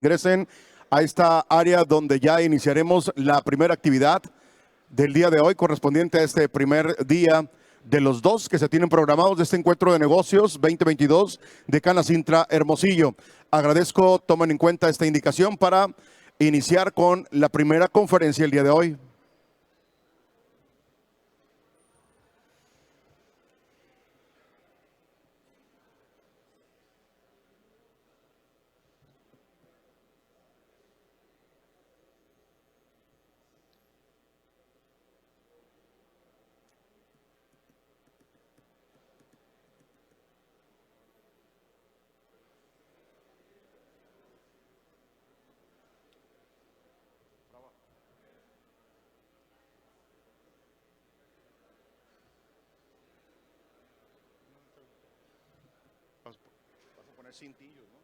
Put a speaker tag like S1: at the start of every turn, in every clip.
S1: Ingresen a esta área donde ya iniciaremos la primera actividad del día de hoy, correspondiente a este primer día de los dos que se tienen programados de este encuentro de negocios 2022 de Canacintra Hermosillo. Agradezco, tomen en cuenta esta indicación para iniciar con la primera conferencia el día de hoy. Vas a poner cintillos, ¿no?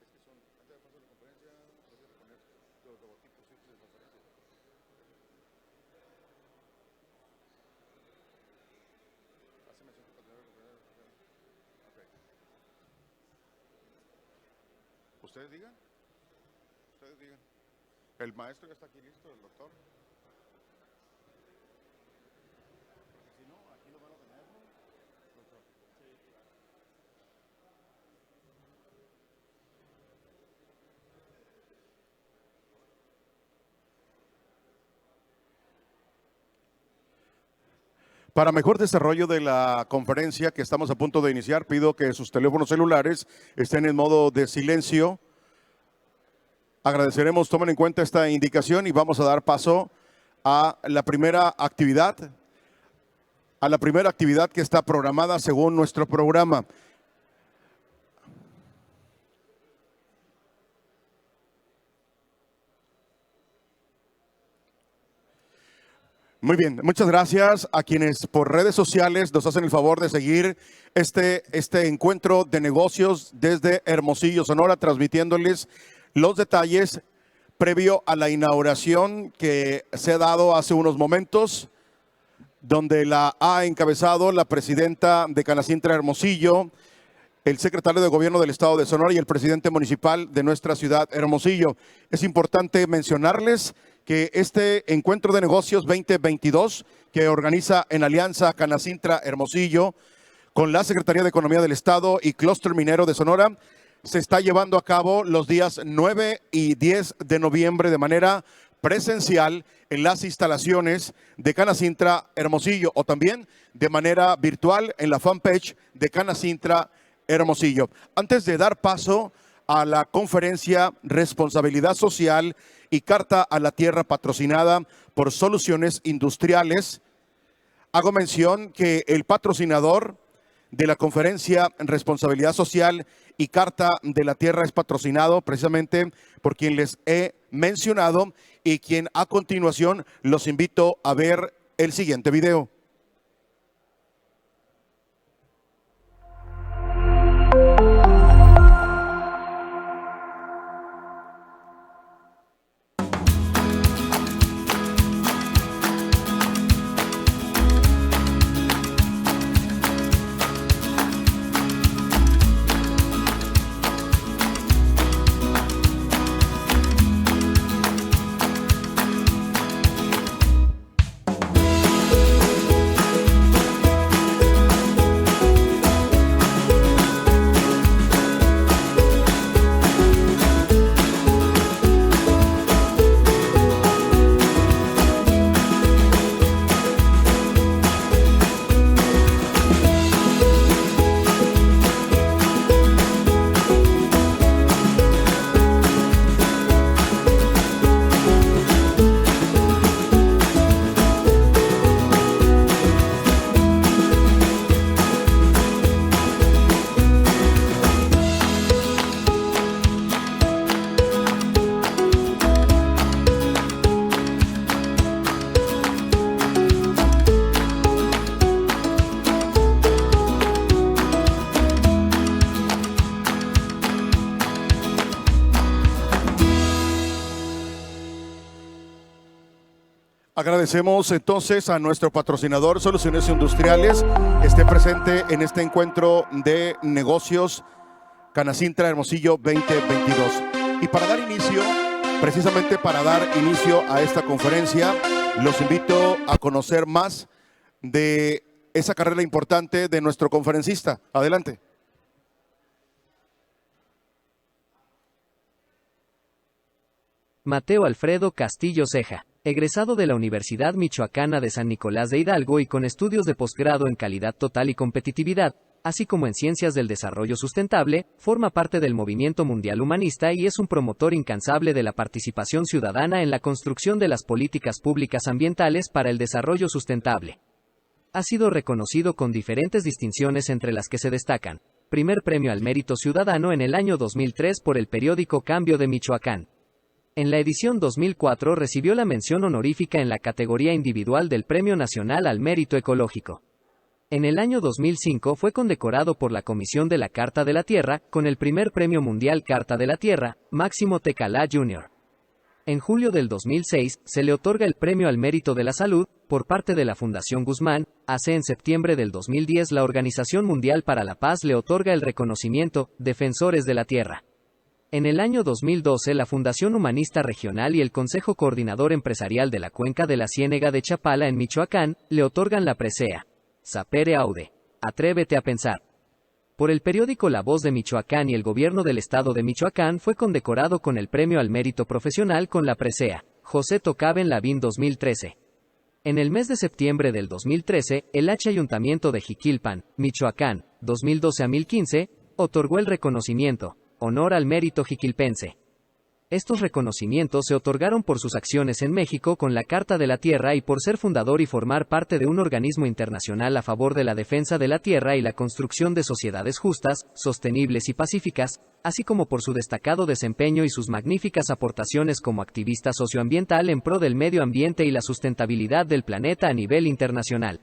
S1: Es que son, antes de pasar la conferencia, vas a poner los logotipos de conferencia. Hace mención que para tener okay. Ustedes digan. El maestro ya está aquí listo, el doctor. Si no, aquí lo van a tener, ¿no? Doctor. Sí, claro. Para mejor desarrollo de la conferencia que estamos a punto de iniciar, pido que sus teléfonos celulares estén en modo de silencio. Agradeceremos, tomen en cuenta esta indicación y vamos a dar paso a la primera actividad, que está programada según nuestro programa. Muy bien, muchas gracias a quienes por redes sociales nos hacen el favor de seguir este encuentro de negocios desde Hermosillo, Sonora, transmitiéndoles los detalles previo a la inauguración que se ha dado hace unos momentos, donde la ha encabezado la presidenta de Canacintra Hermosillo, el secretario de Gobierno del Estado de Sonora y el presidente municipal de nuestra ciudad Hermosillo. Es importante mencionarles que este encuentro de negocios 2022 que organiza en alianza Canacintra Hermosillo con la Secretaría de Economía del Estado y Clúster Minero de Sonora se está llevando a cabo los días 9 y 10 de noviembre de manera presencial en las instalaciones de Canacintra Hermosillo o también de manera virtual en la fanpage de Canacintra Hermosillo. Antes de dar paso a la conferencia Responsabilidad Social y Carta a la Tierra patrocinada por Soluciones Industriales, hago mención que el patrocinador de la conferencia Responsabilidad Social y Carta de la Tierra es patrocinado precisamente por quien les he mencionado y quien a continuación los invito a ver el siguiente video. Agradecemos entonces a nuestro patrocinador Soluciones Industriales esté presente en este encuentro de negocios Canacintra Hermosillo 2022. Y para dar inicio, precisamente para dar inicio a esta conferencia, los invito a conocer más de esa carrera importante de nuestro conferencista. Adelante.
S2: Mateo Alfredo Castillo Ceja, egresado de la Universidad Michoacana de San Nicolás de Hidalgo y con estudios de posgrado en calidad total y competitividad, así como en ciencias del desarrollo sustentable, forma parte del movimiento mundial humanista y es un promotor incansable de la participación ciudadana en la construcción de las políticas públicas ambientales para el desarrollo sustentable. Ha sido reconocido con diferentes distinciones entre las que se destacan: primer premio al mérito ciudadano en el año 2003 por el periódico Cambio de Michoacán. En la edición 2004 recibió la mención honorífica en la categoría individual del Premio Nacional al Mérito Ecológico. En el año 2005 fue condecorado por la Comisión de la Carta de la Tierra con el primer Premio Mundial Carta de la Tierra, Máximo Tecalá Jr. En julio del 2006 se le otorga el Premio al Mérito de la Salud por parte de la Fundación Guzmán. En septiembre del 2010 la Organización Mundial para la Paz le otorga el reconocimiento Defensores de la Tierra. En el año 2012 la Fundación Humanista Regional y el Consejo Coordinador Empresarial de la Cuenca de la Ciénega de Chapala en Michoacán le otorgan la presea Sapere Aude, Atrévete a Pensar. Por el periódico La Voz de Michoacán y el gobierno del estado de Michoacán fue condecorado con el Premio al Mérito Profesional con la presea José Tocaben Lavín 2013. En el mes de septiembre del 2013, el Ayuntamiento de Jiquilpan, Michoacán, 2012 a 2015, otorgó el reconocimiento Honor al Mérito Jiquilpense. Estos reconocimientos se otorgaron por sus acciones en México con la Carta de la Tierra y por ser fundador y formar parte de un organismo internacional a favor de la defensa de la tierra y la construcción de sociedades justas, sostenibles y pacíficas, así como por su destacado desempeño y sus magníficas aportaciones como activista socioambiental en pro del medio ambiente y la sustentabilidad del planeta a nivel internacional.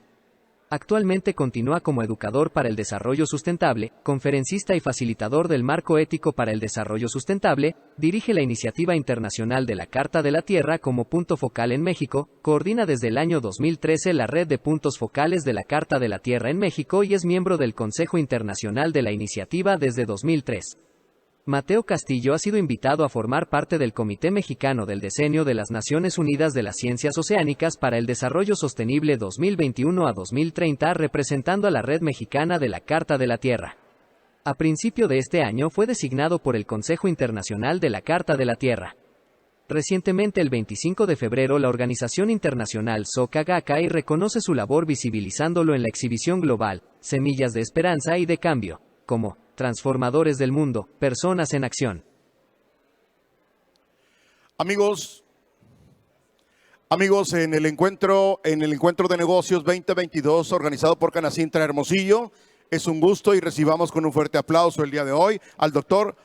S2: Actualmente continúa como educador para el desarrollo sustentable, conferencista y facilitador del Marco Ético para el Desarrollo Sustentable, dirige la Iniciativa Internacional de la Carta de la Tierra como punto focal en México, coordina desde el año 2013 la red de puntos focales de la Carta de la Tierra en México y es miembro del Consejo Internacional de la Iniciativa desde 2003. Mateo Castillo ha sido invitado a formar parte del Comité Mexicano del Decenio de las Naciones Unidas de las Ciencias Oceánicas para el Desarrollo Sostenible 2021 a 2030, representando a la Red Mexicana de la Carta de la Tierra. A principio de este año fue designado por el Consejo Internacional de la Carta de la Tierra. Recientemente, el 25 de febrero, la organización internacional Soka Gakkai reconoce su labor visibilizándolo en la exhibición global Semillas de Esperanza y de Cambio, como transformadores del mundo, personas en acción.
S1: Amigos, en el encuentro de negocios 2022 organizado por Canacintra Hermosillo, es un gusto y recibamos con un fuerte aplauso el día de hoy al doctor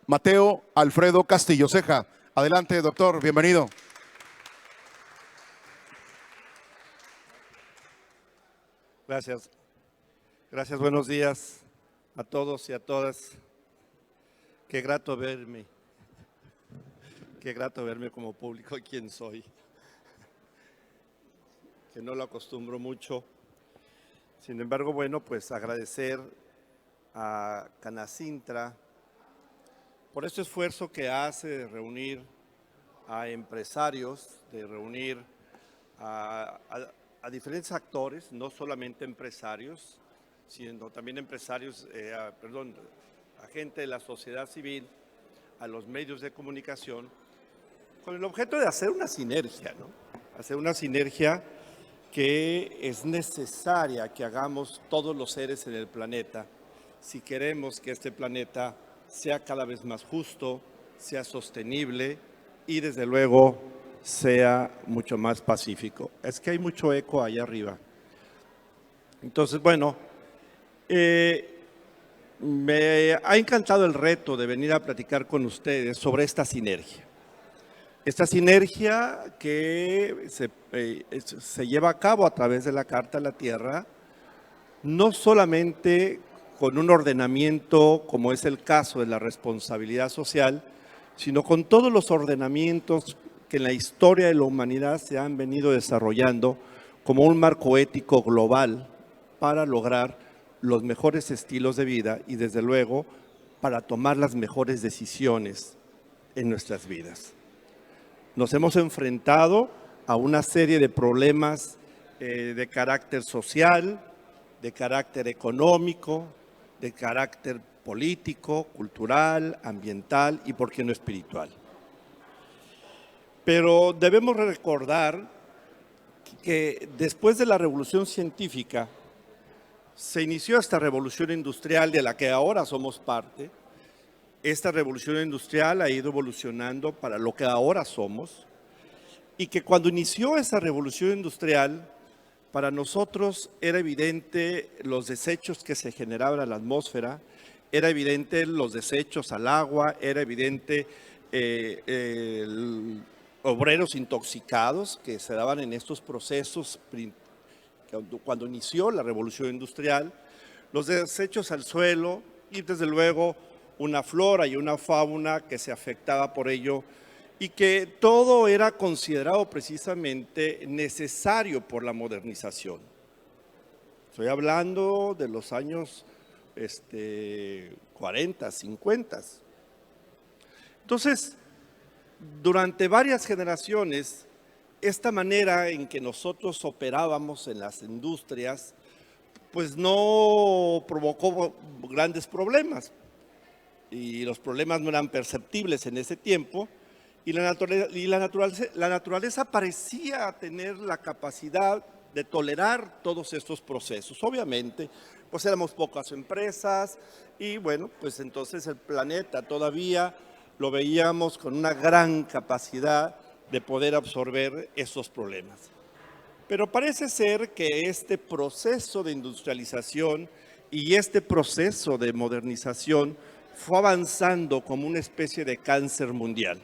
S1: Mateo Alfredo Castillo Ceja. Adelante, doctor, bienvenido.
S3: Gracias. Gracias, buenos días a todos y a todas. Qué grato verme. Qué grato verme como público, quién soy. Que no lo acostumbro mucho. Sin embargo, bueno, pues agradecer a Canacintra por este esfuerzo que hace de reunir a empresarios, de reunir a diferentes actores, no solamente empresarios, sino también empresarios, a gente de la sociedad civil, a los medios de comunicación, con el objeto de hacer una sinergia, ¿no? Hacer una sinergia que es necesaria que hagamos todos los seres en el planeta si queremos que este planeta sea cada vez más justo, sea sostenible y desde luego sea mucho más pacífico. Es que hay mucho eco ahí arriba. Entonces, bueno, me ha encantado el reto de venir a platicar con ustedes sobre esta sinergia. Esta sinergia que se lleva a cabo a través de la Carta de la Tierra, no solamente con un ordenamiento como es el caso de la responsabilidad social, sino con todos los ordenamientos que en la historia de la humanidad se han venido desarrollando como un marco ético global para lograr los mejores estilos de vida y desde luego para tomar las mejores decisiones en nuestras vidas. Nos hemos enfrentado a una serie de problemas de carácter social, de carácter económico, de carácter político, cultural, ambiental y, por qué no, espiritual. Pero debemos recordar que después de la revolución científica se inició esta revolución industrial de la que ahora somos parte. Esta revolución industrial ha ido evolucionando para lo que ahora somos, y que cuando inició esa revolución industrial, para nosotros era evidente los desechos que se generaban en la atmósfera, era evidente los desechos al agua, era evidente obreros intoxicados que se daban en estos procesos cuando inició la revolución industrial, los desechos al suelo y desde luego una flora y una fauna que se afectaba por ello, y que todo era considerado precisamente necesario por la modernización. Estoy hablando de los años 40, 50. Entonces, durante varias generaciones, esta manera en que nosotros operábamos en las industrias, pues no provocó grandes problemas. Y los problemas no eran perceptibles en ese tiempo, y la naturaleza parecía tener la capacidad de tolerar todos estos procesos. Obviamente, pues éramos pocas empresas y bueno, pues entonces el planeta todavía lo veíamos con una gran capacidad de poder absorber estos problemas. Pero parece ser que este proceso de industrialización y este proceso de modernización fue avanzando como una especie de cáncer mundial,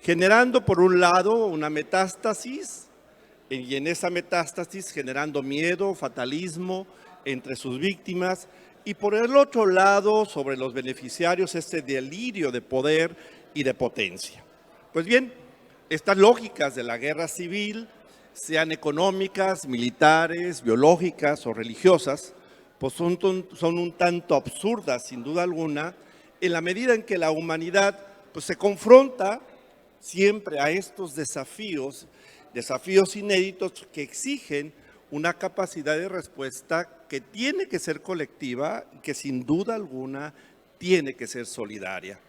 S3: generando por un lado una metástasis, y en esa metástasis generando miedo, fatalismo entre sus víctimas, y por el otro lado sobre los beneficiarios este delirio de poder y de potencia. Pues bien, estas lógicas de la guerra civil, sean económicas, militares, biológicas o religiosas, pues son un tanto absurdas sin duda alguna, en la medida en que la humanidad pues se confronta siempre a estos desafíos inéditos que exigen una capacidad de respuesta que tiene que ser colectiva y que sin duda alguna tiene que ser solidaria.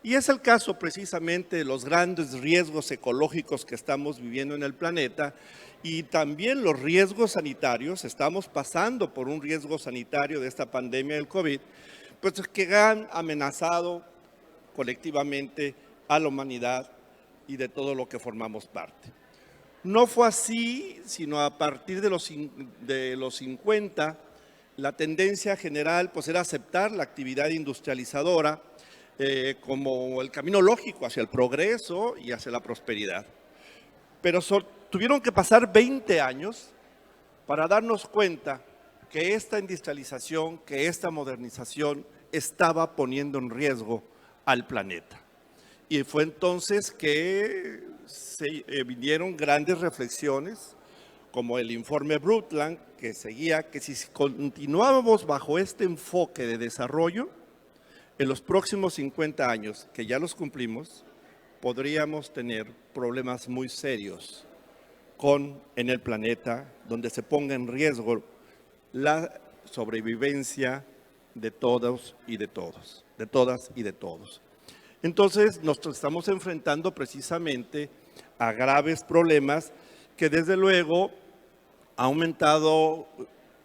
S3: Y es el caso precisamente de los grandes riesgos ecológicos que estamos viviendo en el planeta y también los riesgos sanitarios. Estamos pasando por un riesgo sanitario de esta pandemia del COVID, pues que han amenazado colectivamente a la humanidad y de todo lo que formamos parte. No fue así, sino a partir de los 50, la tendencia general pues era aceptar la actividad industrializadora como el camino lógico hacia el progreso y hacia la prosperidad. Pero tuvieron que pasar 20 años para darnos cuenta que esta industrialización, que esta modernización estaba poniendo en riesgo al planeta. Y fue entonces que se vinieron grandes reflexiones, como el informe Brundtland, que seguía que si continuábamos bajo este enfoque de desarrollo, en los próximos 50 años, que ya los cumplimos, podríamos tener problemas muy serios en el planeta, donde se ponga en riesgo la sobrevivencia de todos y de todos, de todas y de todos. Entonces nos estamos enfrentando precisamente a graves problemas que desde luego ha aumentado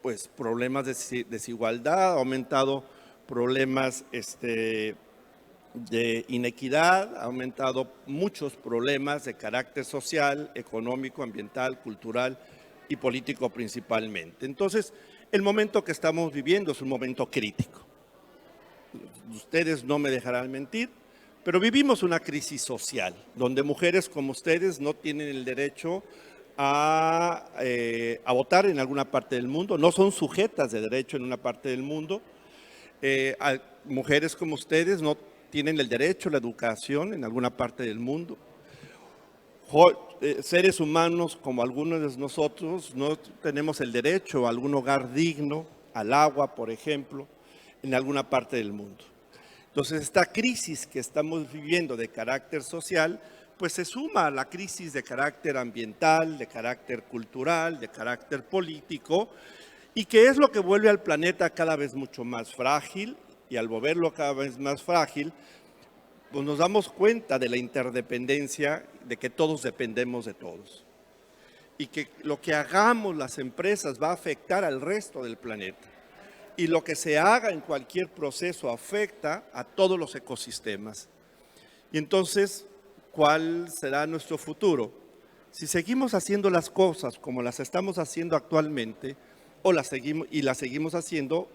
S3: pues problemas de desigualdad, ha aumentado problemas de inequidad, ha aumentado muchos problemas de carácter social, económico, ambiental, cultural y político principalmente. Entonces, el momento que estamos viviendo es un momento crítico. Ustedes no me dejarán mentir, pero vivimos una crisis social, donde mujeres como ustedes no tienen el derecho a votar en alguna parte del mundo, no son sujetas de derecho en una parte del mundo. Mujeres como ustedes no tienen el derecho a la educación en alguna parte del mundo. Seres humanos como algunos de nosotros no tenemos el derecho a algún hogar digno, al agua, por ejemplo, en alguna parte del mundo. Entonces, esta crisis que estamos viviendo de carácter social, pues se suma a la crisis de carácter ambiental, de carácter cultural, de carácter político, y que es lo que vuelve al planeta cada vez mucho más frágil, y al volverlo cada vez más frágil, pues nos damos cuenta de la interdependencia, de que todos dependemos de todos. Y que lo que hagamos las empresas va a afectar al resto del planeta. Y lo que se haga en cualquier proceso afecta a todos los ecosistemas. Y entonces, ¿cuál será nuestro futuro? Si seguimos haciendo las cosas como las estamos haciendo actualmente, o las seguimos haciendo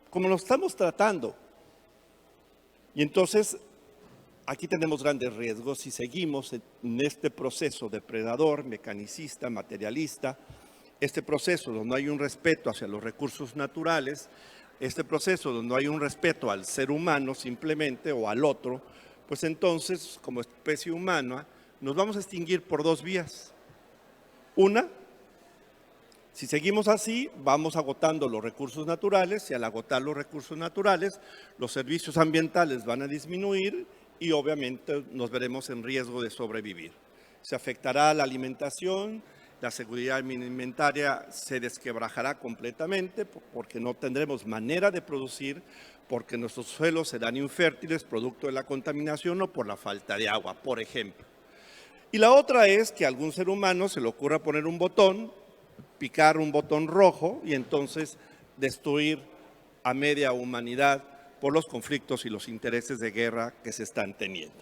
S3: como lo estamos tratando. Y entonces, aquí tenemos grandes riesgos si seguimos en este proceso depredador, mecanicista, materialista, este proceso donde no hay un respeto hacia los recursos naturales, este proceso donde no hay un respeto al ser humano simplemente o al otro, pues entonces, como especie humana, nos vamos a extinguir por dos vías. Una, si seguimos así, vamos agotando los recursos naturales, y al agotar los recursos naturales, los servicios ambientales van a disminuir y obviamente nos veremos en riesgo de sobrevivir. Se afectará la alimentación, la seguridad alimentaria se desquebrajará completamente porque no tendremos manera de producir, porque nuestros suelos serán infértiles producto de la contaminación o por la falta de agua, por ejemplo. Y la otra es que a algún ser humano se le ocurra poner un botón, picar un botón rojo y entonces destruir a media humanidad por los conflictos y los intereses de guerra que se están teniendo.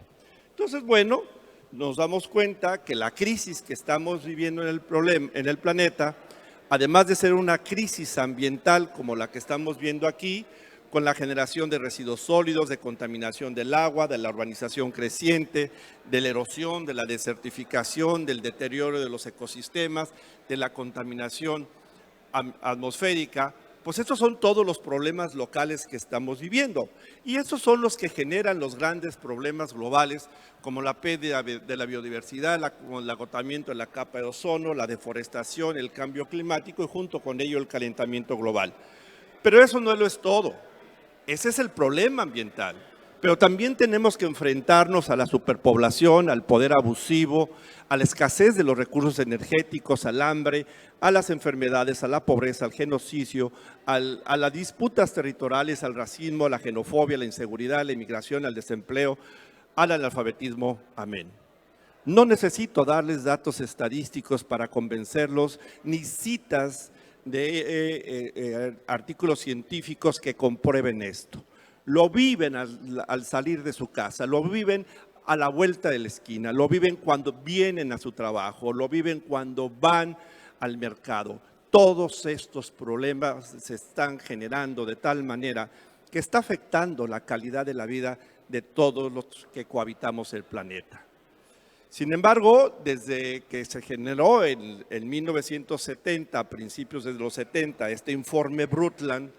S3: Entonces, bueno, nos damos cuenta que la crisis que estamos viviendo en el planeta, además de ser una crisis ambiental como la que estamos viendo aquí, con la generación de residuos sólidos, de contaminación del agua, de la urbanización creciente, de la erosión, de la desertificación, del deterioro de los ecosistemas, de la contaminación atmosférica, pues estos son todos los problemas locales que estamos viviendo. Y estos son los que generan los grandes problemas globales, como la pérdida de la biodiversidad, el agotamiento de la capa de ozono, la deforestación, el cambio climático y junto con ello el calentamiento global. Pero eso no lo es todo. Ese es el problema ambiental. Pero también tenemos que enfrentarnos a la superpoblación, al poder abusivo, a la escasez de los recursos energéticos, al hambre, a las enfermedades, a la pobreza, al genocidio, a las disputas territoriales, al racismo, a la xenofobia, a la inseguridad, a la inmigración, al desempleo, al analfabetismo. Amén. No necesito darles datos estadísticos para convencerlos, ni citas de artículos científicos que comprueben esto. Lo viven al salir de su casa, lo viven a la vuelta de la esquina, lo viven cuando vienen a su trabajo, lo viven cuando van al mercado. Todos estos problemas se están generando de tal manera que está afectando la calidad de la vida de todos los que cohabitamos el planeta. Sin embargo, desde que se generó en 1970, a principios de los 70, este informe Brundtland,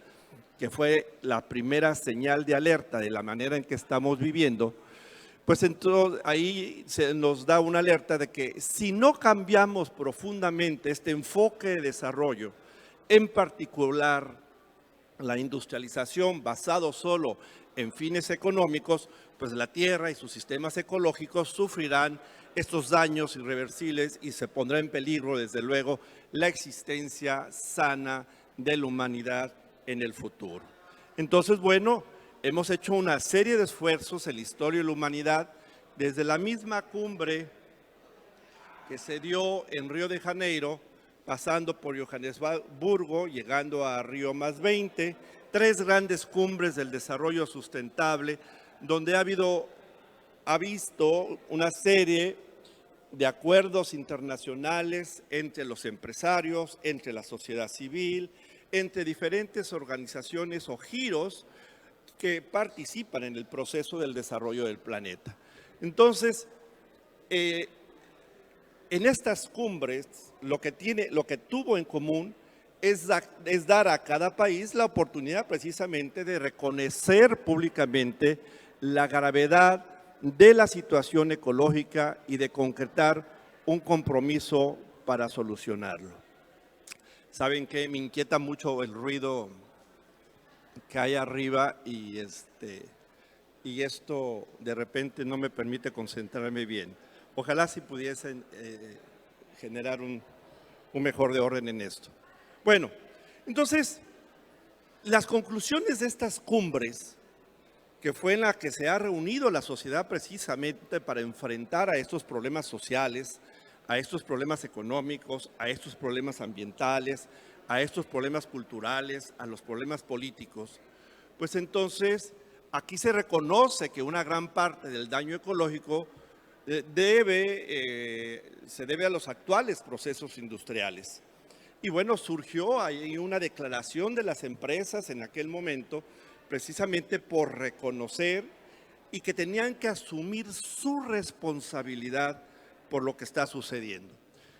S3: que fue la primera señal de alerta de la manera en que estamos viviendo, pues entonces ahí se nos da una alerta de que si no cambiamos profundamente este enfoque de desarrollo, en particular la industrialización basado solo en fines económicos, pues la tierra y sus sistemas ecológicos sufrirán estos daños irreversibles y se pondrá en peligro, desde luego, la existencia sana de la humanidad en el futuro. Entonces, bueno, hemos hecho una serie de esfuerzos en la historia de la humanidad, desde la misma cumbre que se dio en Río de Janeiro, pasando por Johannesburgo, llegando a Río +20, 3 grandes cumbres del desarrollo sustentable, donde ha visto una serie de acuerdos internacionales entre los empresarios, entre la sociedad civil, entre diferentes organizaciones o giros que participan en el proceso del desarrollo del planeta. Entonces, en estas cumbres, lo que tuvo en común es dar a cada país la oportunidad precisamente de reconocer públicamente la gravedad de la situación ecológica y de concretar un compromiso para solucionarlo. ¿Saben qué? Me inquieta mucho el ruido que hay arriba y y esto de repente no me permite concentrarme bien. Ojalá si pudiesen generar un mejor de orden en esto. Bueno, entonces, las conclusiones de estas cumbres, que fue en la que se ha reunido la sociedad precisamente para enfrentar a estos problemas sociales, a estos problemas económicos, a estos problemas ambientales, a estos problemas culturales, a los problemas políticos, pues entonces aquí se reconoce que una gran parte del daño ecológico se debe a los actuales procesos industriales. Y bueno, surgió ahí una declaración de las empresas en aquel momento, precisamente por reconocer y que tenían que asumir su responsabilidad por lo que está sucediendo.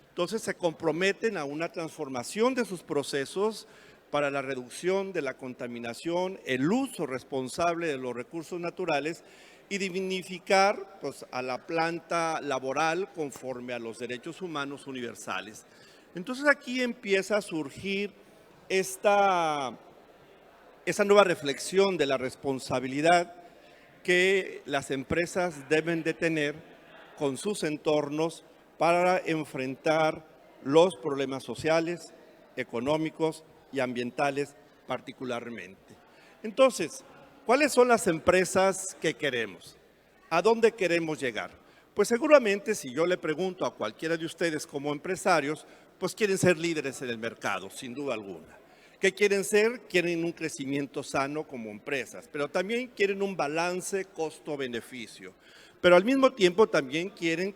S3: Entonces se comprometen a una transformación de sus procesos para la reducción de la contaminación, el uso responsable de los recursos naturales y dignificar pues, a la planta laboral conforme a los derechos humanos universales. Entonces aquí empieza a surgir esa nueva reflexión de la responsabilidad que las empresas deben de tener con sus entornos para enfrentar los problemas sociales, económicos y ambientales particularmente. Entonces, ¿cuáles son las empresas que queremos? ¿A dónde queremos llegar? Pues seguramente si yo le pregunto a cualquiera de ustedes como empresarios, pues quieren ser líderes en el mercado, sin duda alguna. ¿Qué quieren ser? Quieren un crecimiento sano como empresas, pero también quieren un balance costo-beneficio. Pero al mismo tiempo también quieren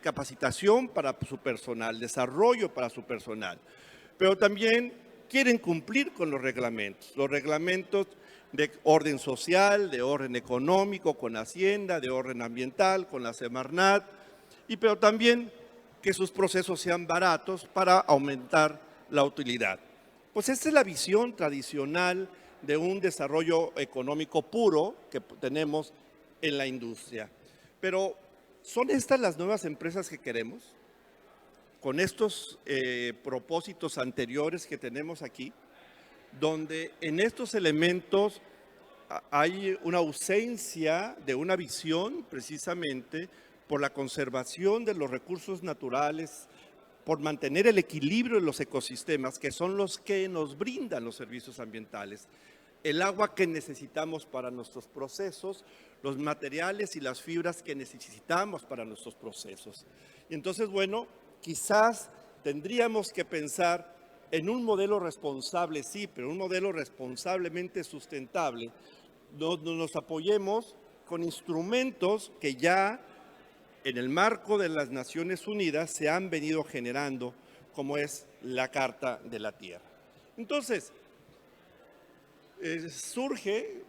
S3: capacitación para su personal, desarrollo para su personal. Pero también quieren cumplir con los reglamentos de orden social, de orden económico, con Hacienda, de orden ambiental, con la Semarnat, pero también que sus procesos sean baratos para aumentar la utilidad. Pues esta es la visión tradicional de un desarrollo económico puro que tenemos en la industria. Pero, ¿son estas las nuevas empresas que queremos? Con estos propósitos anteriores que tenemos aquí, donde en estos elementos hay una ausencia de una visión precisamente por la conservación de los recursos naturales, por mantener el equilibrio de los ecosistemas, que son los que nos brindan los servicios ambientales, el agua que necesitamos para nuestros procesos, los materiales y las fibras que necesitamos para nuestros procesos. Y entonces, bueno, quizás tendríamos que pensar en un modelo responsable, sí, pero un modelo responsablemente sustentable, donde nos apoyemos con instrumentos que ya en el marco de las Naciones Unidas se han venido generando, como es la Carta de la Tierra. Entonces, surge,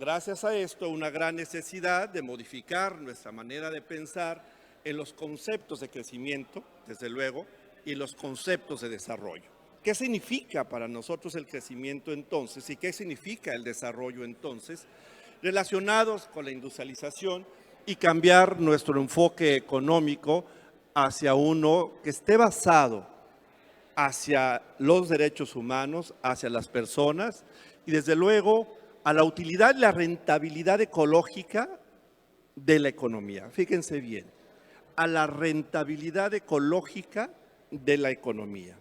S3: gracias a esto, una gran necesidad de modificar nuestra manera de pensar en los conceptos de crecimiento, desde luego, y los conceptos de desarrollo. ¿Qué significa para nosotros el crecimiento entonces y qué significa el desarrollo entonces? Relacionados con la industrialización y cambiar nuestro enfoque económico hacia uno que esté basado hacia los derechos humanos, hacia las personas y desde luego a la utilidad y la rentabilidad ecológica de la economía. Fíjense bien, a la rentabilidad ecológica de la economía.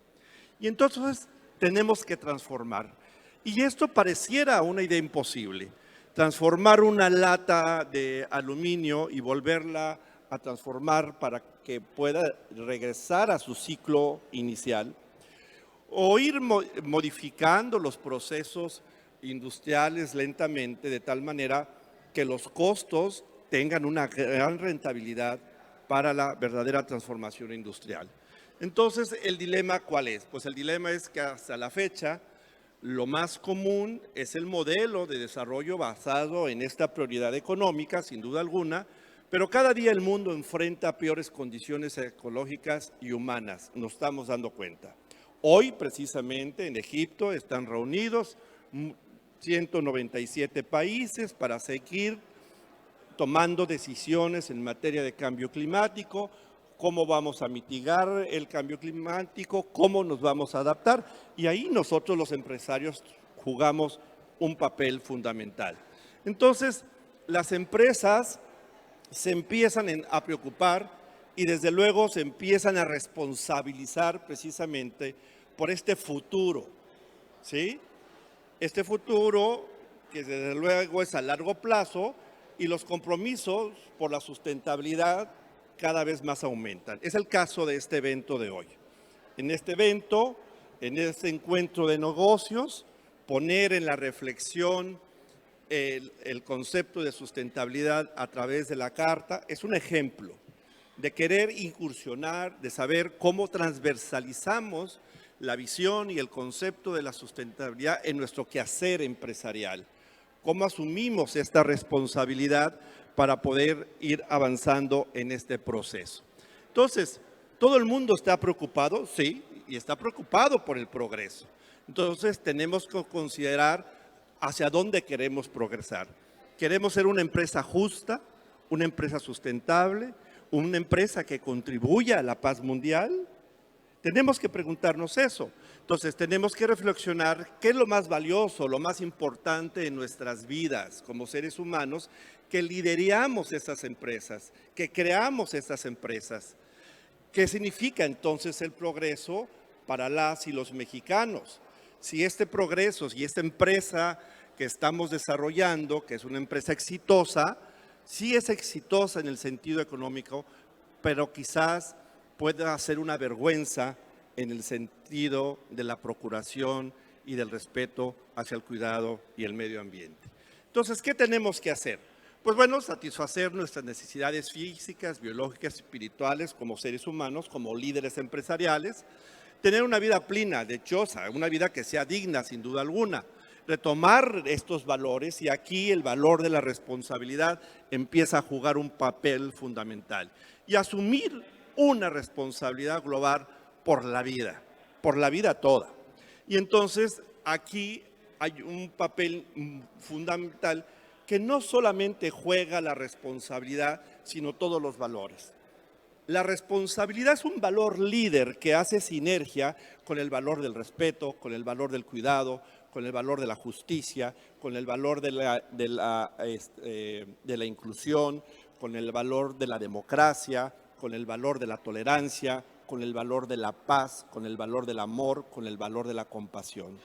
S3: Y entonces tenemos que transformar. Y esto pareciera una idea imposible. Transformar una lata de aluminio y volverla a transformar para que pueda regresar a su ciclo inicial. O ir modificando los procesos industriales lentamente de tal manera que los costos tengan una gran rentabilidad para la verdadera transformación industrial. Entonces, ¿el dilema cuál es? Pues el dilema es que hasta la fecha lo más común es el modelo de desarrollo basado en esta prioridad económica, sin duda alguna, pero cada día el mundo enfrenta peores condiciones ecológicas y humanas, nos estamos dando cuenta. Hoy, precisamente, en Egipto están reunidos 197 países para seguir tomando decisiones en materia de cambio climático, cómo vamos a mitigar el cambio climático, cómo nos vamos a adaptar. Y ahí nosotros los empresarios jugamos un papel fundamental. Entonces, las empresas se empiezan a preocupar y desde luego se empiezan a responsabilizar precisamente por este futuro, ¿sí? Este futuro que desde luego es a largo plazo y los compromisos por la sustentabilidad cada vez más aumentan. Es el caso de este evento de hoy. En este evento, en este encuentro de negocios, poner en la reflexión el concepto de sustentabilidad a través de la carta es un ejemplo de querer incursionar, de saber cómo transversalizamos la visión y el concepto de la sustentabilidad en nuestro quehacer empresarial. Cómo asumimos esta responsabilidad para poder ir avanzando en este proceso. Entonces, ¿todo el mundo está preocupado? Sí, y está preocupado por el progreso. Entonces, tenemos que considerar hacia dónde queremos progresar. ¿Queremos ser una empresa justa, una empresa sustentable, una empresa que contribuya a la paz mundial? Tenemos que preguntarnos eso. Entonces, tenemos que reflexionar qué es lo más valioso, lo más importante en nuestras vidas como seres humanos, que lideramos estas empresas, que creamos estas empresas. ¿Qué significa entonces el progreso para las y los mexicanos? Si este progreso y esta empresa que estamos desarrollando, que es una empresa exitosa, sí es exitosa en el sentido económico, pero quizás pueda ser una vergüenza en el sentido de la procuración y del respeto hacia el cuidado y el medio ambiente. Entonces, ¿qué tenemos que hacer? Pues bueno, satisfacer nuestras necesidades físicas, biológicas, espirituales como seres humanos, como líderes empresariales, tener una vida plena, dichosa, una vida que sea digna sin duda alguna, retomar estos valores y aquí el valor de la responsabilidad empieza a jugar un papel fundamental y asumir una responsabilidad global por la vida toda. Y entonces aquí hay un papel fundamental que no solamente juega la responsabilidad, sino todos los valores. La responsabilidad es un valor líder que hace sinergia con el valor del respeto, con el valor del cuidado, con el valor de la justicia, con el valor de la inclusión, con el valor de la democracia, con el valor de la tolerancia, con el valor de la paz, con el valor del amor, con el valor de la compasión.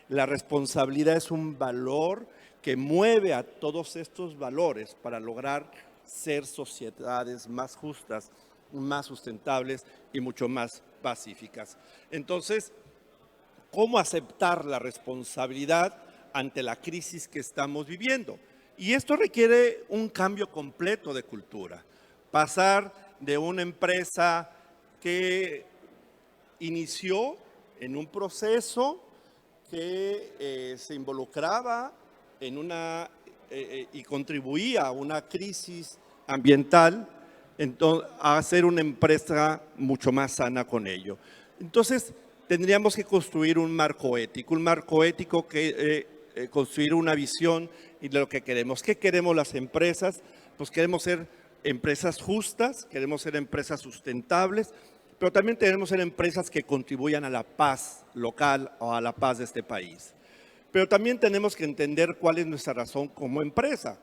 S3: La responsabilidad es un valor que mueve a todos estos valores para lograr ser sociedades más justas, más sustentables y mucho más pacíficas. Entonces, ¿cómo aceptar la responsabilidad ante la crisis que estamos viviendo? Y esto requiere un cambio completo de cultura. Pasar de una empresa que inició en un proceso que se involucraba en y contribuía a una crisis ambiental, a ser una empresa mucho más sana con ello. Entonces, tendríamos que construir un marco ético que construir una visión y de lo que queremos. ¿Qué queremos las empresas? Pues queremos ser empresas justas, queremos ser empresas sustentables, pero también queremos ser empresas que contribuyan a la paz local o a la paz de este país. Pero también tenemos que entender cuál es nuestra razón como empresa.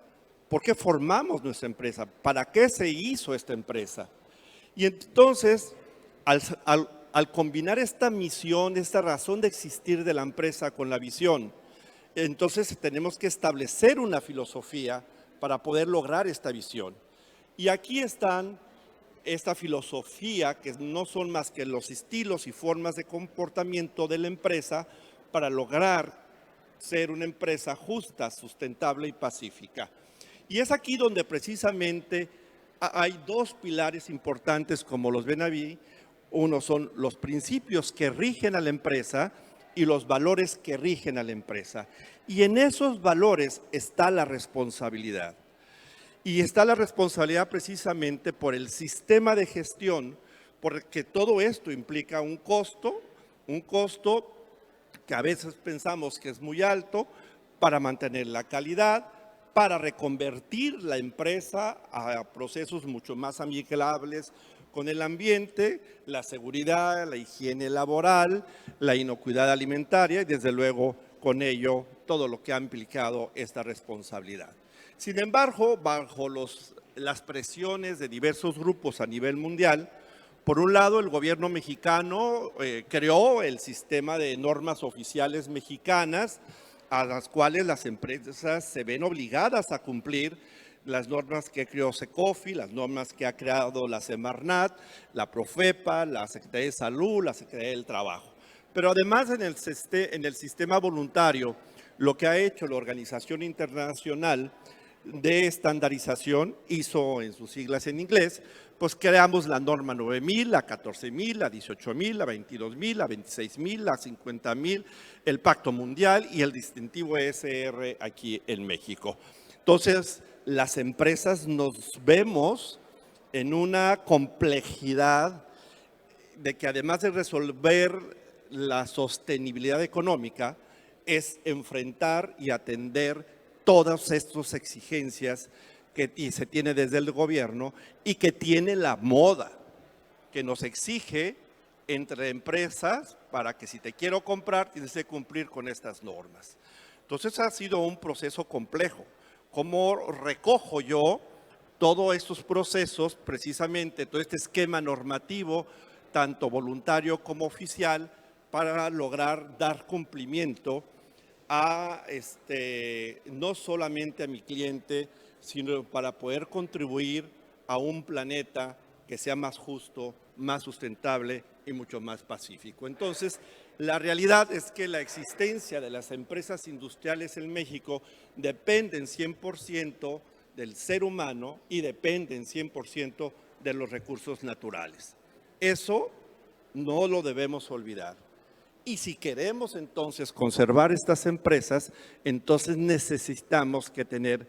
S3: ¿Por qué formamos nuestra empresa? ¿Para qué se hizo esta empresa? Y entonces, al combinar esta misión, esta razón de existir de la empresa con la visión, entonces tenemos que establecer una filosofía para poder lograr esta visión. Y aquí están esta filosofía, que no son más que los estilos y formas de comportamiento de la empresa para lograr ser una empresa justa, sustentable y pacífica. Y es aquí donde precisamente hay dos pilares importantes, como los ven ahí. Uno son los principios que rigen a la empresa y los valores que rigen a la empresa. Y en esos valores está la responsabilidad. Y está la responsabilidad precisamente por el sistema de gestión, porque todo esto implica un costo que a veces pensamos que es muy alto para mantener la calidad, para reconvertir la empresa a procesos mucho más amigables con el ambiente, la seguridad, la higiene laboral, la inocuidad alimentaria y desde luego con ello todo lo que ha implicado esta responsabilidad. Sin embargo, bajo las presiones de diversos grupos a nivel mundial, por un lado, el gobierno mexicano creó el sistema de normas oficiales mexicanas, a las cuales las empresas se ven obligadas a cumplir, las normas que creó Secofi, las normas que ha creado la Semarnat, la Profepa, la Secretaría de Salud, la Secretaría del Trabajo. Pero además en el sistema voluntario, lo que ha hecho la Organización Internacional de Estandarización, ISO en sus siglas en inglés, pues creamos la norma 9000, la 14000, la 18000, la 22000, la 26000, la 50000, el Pacto Mundial y el distintivo ESR aquí en México. Entonces, las empresas nos vemos en una complejidad de que además de resolver la sostenibilidad económica, es enfrentar y atender todas estas exigencias que se tiene desde el gobierno y que tiene la moda, que nos exige entre empresas para que si te quiero comprar tienes que cumplir con estas normas. Entonces ha sido un proceso complejo. ¿Cómo recojo yo todos estos procesos, precisamente todo este esquema normativo, tanto voluntario como oficial, para lograr dar cumplimiento a no solamente a mi cliente, sino para poder contribuir a un planeta que sea más justo, más sustentable y mucho más pacífico? Entonces, la realidad es que la existencia de las empresas industriales en México dependen 100% del ser humano y dependen 100% de los recursos naturales. Eso no lo debemos olvidar. Y si queremos entonces conservar estas empresas, entonces necesitamos que tener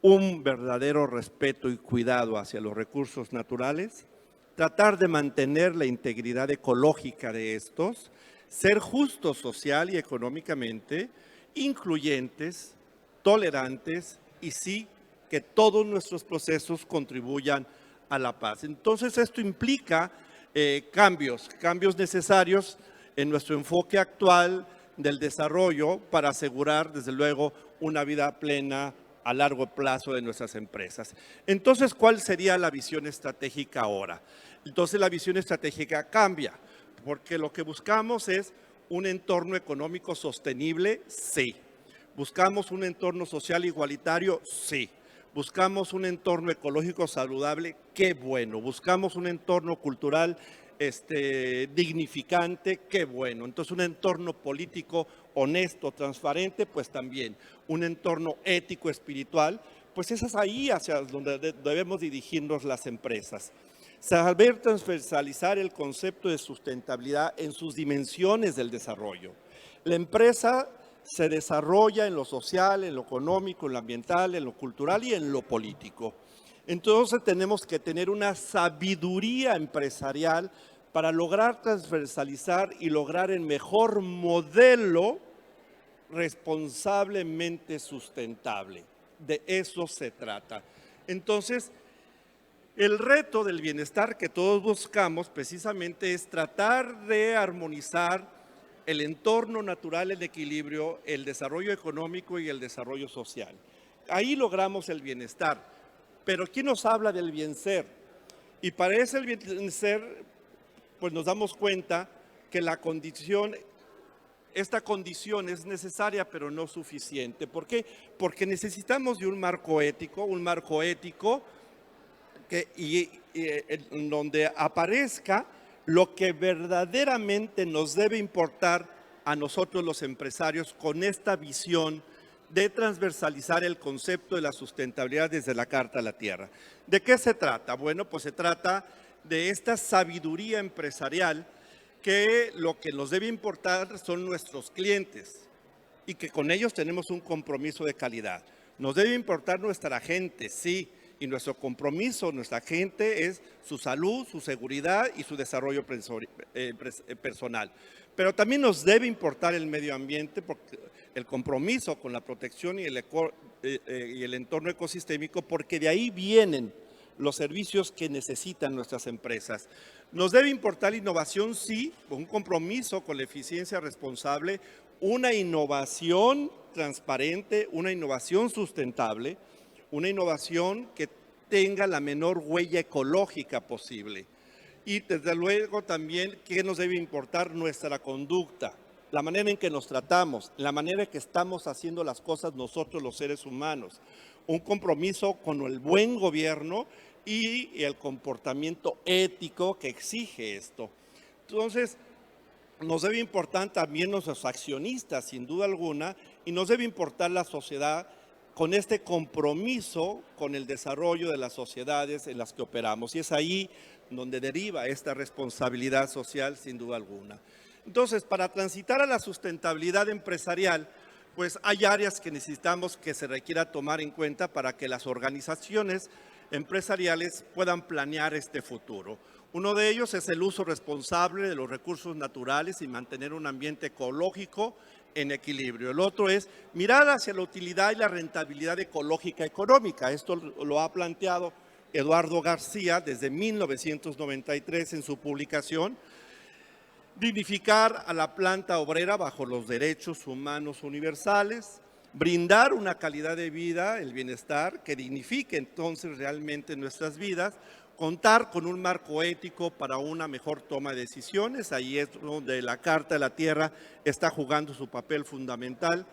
S3: un verdadero respeto y cuidado hacia los recursos naturales, tratar de mantener la integridad ecológica de estos, ser justos social y económicamente, incluyentes, tolerantes y sí que todos nuestros procesos contribuyan a la paz. Entonces esto implica cambios necesarios en nuestro enfoque actual del desarrollo para asegurar, desde luego, una vida plena a largo plazo de nuestras empresas. Entonces, ¿cuál sería la visión estratégica ahora? Entonces, la visión estratégica cambia, porque lo que buscamos es un entorno económico sostenible, sí. ¿Buscamos un entorno social igualitario? Sí. ¿Buscamos un entorno ecológico saludable? ¡Qué bueno! ¿Buscamos un entorno cultural dignificante? ¡Qué bueno! Entonces, un entorno político honesto, transparente, pues también. Un entorno ético, espiritual, pues es ahí hacia donde debemos dirigirnos las empresas. Saber transversalizar el concepto de sustentabilidad en sus dimensiones del desarrollo. La empresa se desarrolla en lo social, en lo económico, en lo ambiental, en lo cultural y en lo político. Entonces tenemos que tener una sabiduría empresarial para lograr transversalizar y lograr el mejor modelo responsablemente sustentable. De eso se trata. Entonces, el reto del bienestar que todos buscamos precisamente es tratar de armonizar el entorno natural, el equilibrio, el desarrollo económico y el desarrollo social. Ahí logramos el bienestar. Pero ¿quién nos habla del bien ser? Y para ese bien ser, pues nos damos cuenta que esta condición es necesaria pero no suficiente. ¿Por qué? Porque necesitamos de un marco ético en donde aparezca lo que verdaderamente nos debe importar a nosotros los empresarios con esta visión de transversalizar el concepto de la sustentabilidad desde la Carta a la Tierra. ¿De qué se trata? Bueno, pues se trata de esta sabiduría empresarial que lo que nos debe importar son nuestros clientes y que con ellos tenemos un compromiso de calidad. Nos debe importar nuestra gente, sí, y nuestro compromiso, nuestra gente, es su salud, su seguridad y su desarrollo personal. Pero también nos debe importar el medio ambiente, porque el compromiso con la protección y el entorno ecosistémico, porque de ahí vienen los servicios que necesitan nuestras empresas. Nos debe importar la innovación, sí, un compromiso con la eficiencia responsable, una innovación transparente, una innovación sustentable, una innovación que tenga la menor huella ecológica posible. Y desde luego también que nos debe importar nuestra conducta, la manera en que nos tratamos, la manera en que estamos haciendo las cosas nosotros los seres humanos. Un compromiso con el buen gobierno y el comportamiento ético que exige esto. Entonces, nos debe importar también nuestros accionistas, sin duda alguna, y nos debe importar la sociedad con este compromiso con el desarrollo de las sociedades en las que operamos. Y es ahí donde deriva esta responsabilidad social, sin duda alguna. Entonces, para transitar a la sustentabilidad empresarial, pues hay áreas que necesitamos que se requiera tomar en cuenta para que las organizaciones empresariales puedan planear este futuro. Uno de ellos es el uso responsable de los recursos naturales y mantener un ambiente ecológico en equilibrio. El otro es mirar hacia la utilidad y la rentabilidad ecológica económica. Esto lo ha planteado Eduardo García desde 1993 en su publicación. Dignificar a la planta obrera bajo los derechos humanos universales, brindar una calidad de vida, el bienestar, que dignifique entonces realmente nuestras vidas, contar con un marco ético para una mejor toma de decisiones, ahí es donde la Carta de la Tierra está jugando su papel fundamental.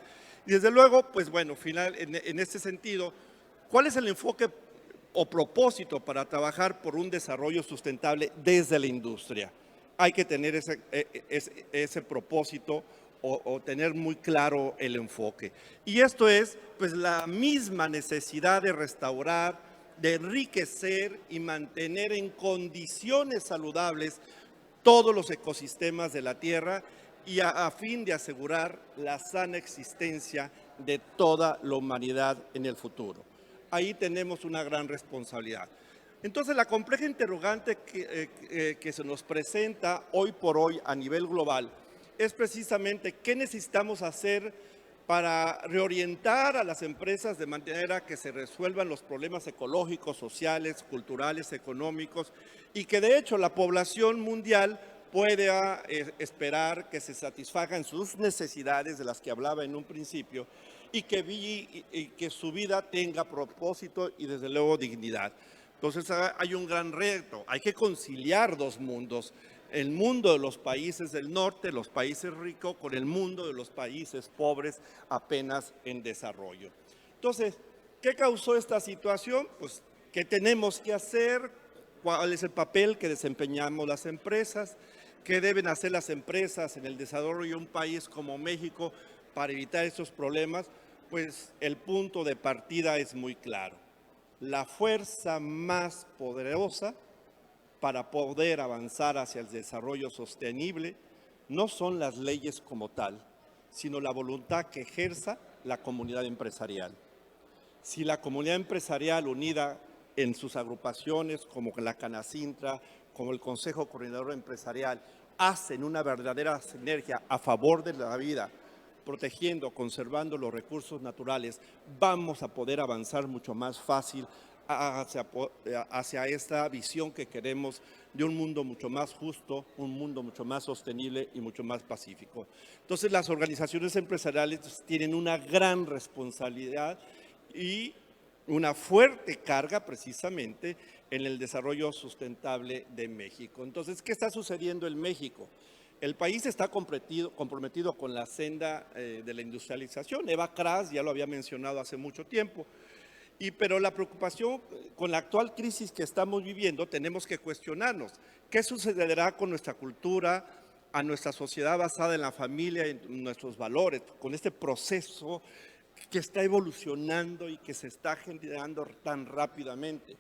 S3: Y desde luego, pues bueno, en este sentido, ¿cuál es el enfoque o propósito para trabajar por un desarrollo sustentable desde la industria? Hay que tener ese propósito o tener muy claro el enfoque. Y esto es pues la misma necesidad de restaurar, de enriquecer y mantener en condiciones saludables todos los ecosistemas de la Tierra y a fin de asegurar la sana existencia de toda la humanidad en el futuro. Ahí tenemos una gran responsabilidad. Entonces, la compleja interrogante que se nos presenta hoy por hoy a nivel global es precisamente qué necesitamos hacer para reorientar a las empresas de manera que se resuelvan los problemas ecológicos, sociales, culturales, económicos y que de hecho la población mundial pueda esperar que se satisfagan sus necesidades de las que hablaba en un principio y que su vida tenga propósito y desde luego dignidad. Entonces hay un gran reto, hay que conciliar dos mundos, el mundo de los países del norte, los países ricos, con el mundo de los países pobres apenas en desarrollo. Entonces, ¿qué causó esta situación? Pues, ¿qué tenemos que hacer? ¿Cuál es el papel que desempeñamos las empresas? ¿Qué deben hacer las empresas en el desarrollo de un país como México para evitar estos problemas? Pues el punto de partida es muy claro. La fuerza más poderosa para poder avanzar hacia el desarrollo sostenible no son las leyes como tal, sino la voluntad que ejerza la comunidad empresarial. Si la comunidad empresarial unida en sus agrupaciones como la Canacintra, como el Consejo Coordinador Empresarial, hacen una verdadera sinergia a favor de la vida, protegiendo, conservando los recursos naturales, vamos a poder avanzar mucho más fácil hacia esta visión que queremos de un mundo mucho más justo, un mundo mucho más sostenible y mucho más pacífico. Entonces, las organizaciones empresariales tienen una gran responsabilidad y una fuerte carga precisamente en el desarrollo sustentable de México. Entonces, ¿qué está sucediendo en México? El país está comprometido con la senda de la industrialización. Eva Kras ya lo había mencionado hace mucho tiempo. Pero la preocupación con la actual crisis que estamos viviendo, tenemos que cuestionarnos qué sucederá con nuestra cultura, a nuestra sociedad basada en la familia, en nuestros valores, con este proceso que está evolucionando y que se está generando tan rápidamente.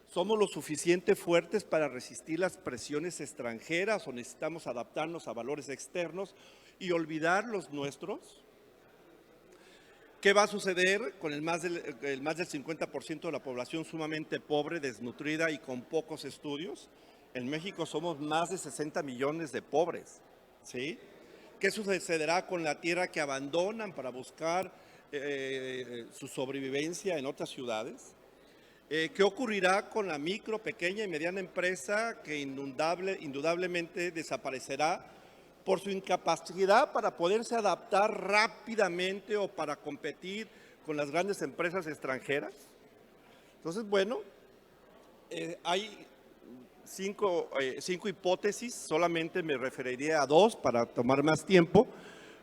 S3: ¿Somos lo suficiente fuertes para resistir las presiones extranjeras o necesitamos adaptarnos a valores externos y olvidar los nuestros? ¿Qué va a suceder con el más del 50% de la población sumamente pobre, desnutrida y con pocos estudios? En México somos más de 60 millones de pobres, ¿sí? ¿Qué sucederá con la tierra que abandonan para buscar su sobrevivencia en otras ciudades? ¿Qué ocurrirá con la micro, pequeña y mediana empresa que indudablemente desaparecerá por su incapacidad para poderse adaptar rápidamente o para competir con las grandes empresas extranjeras? Entonces, bueno, hay cinco hipótesis, solamente me referiría a dos para tomar más tiempo,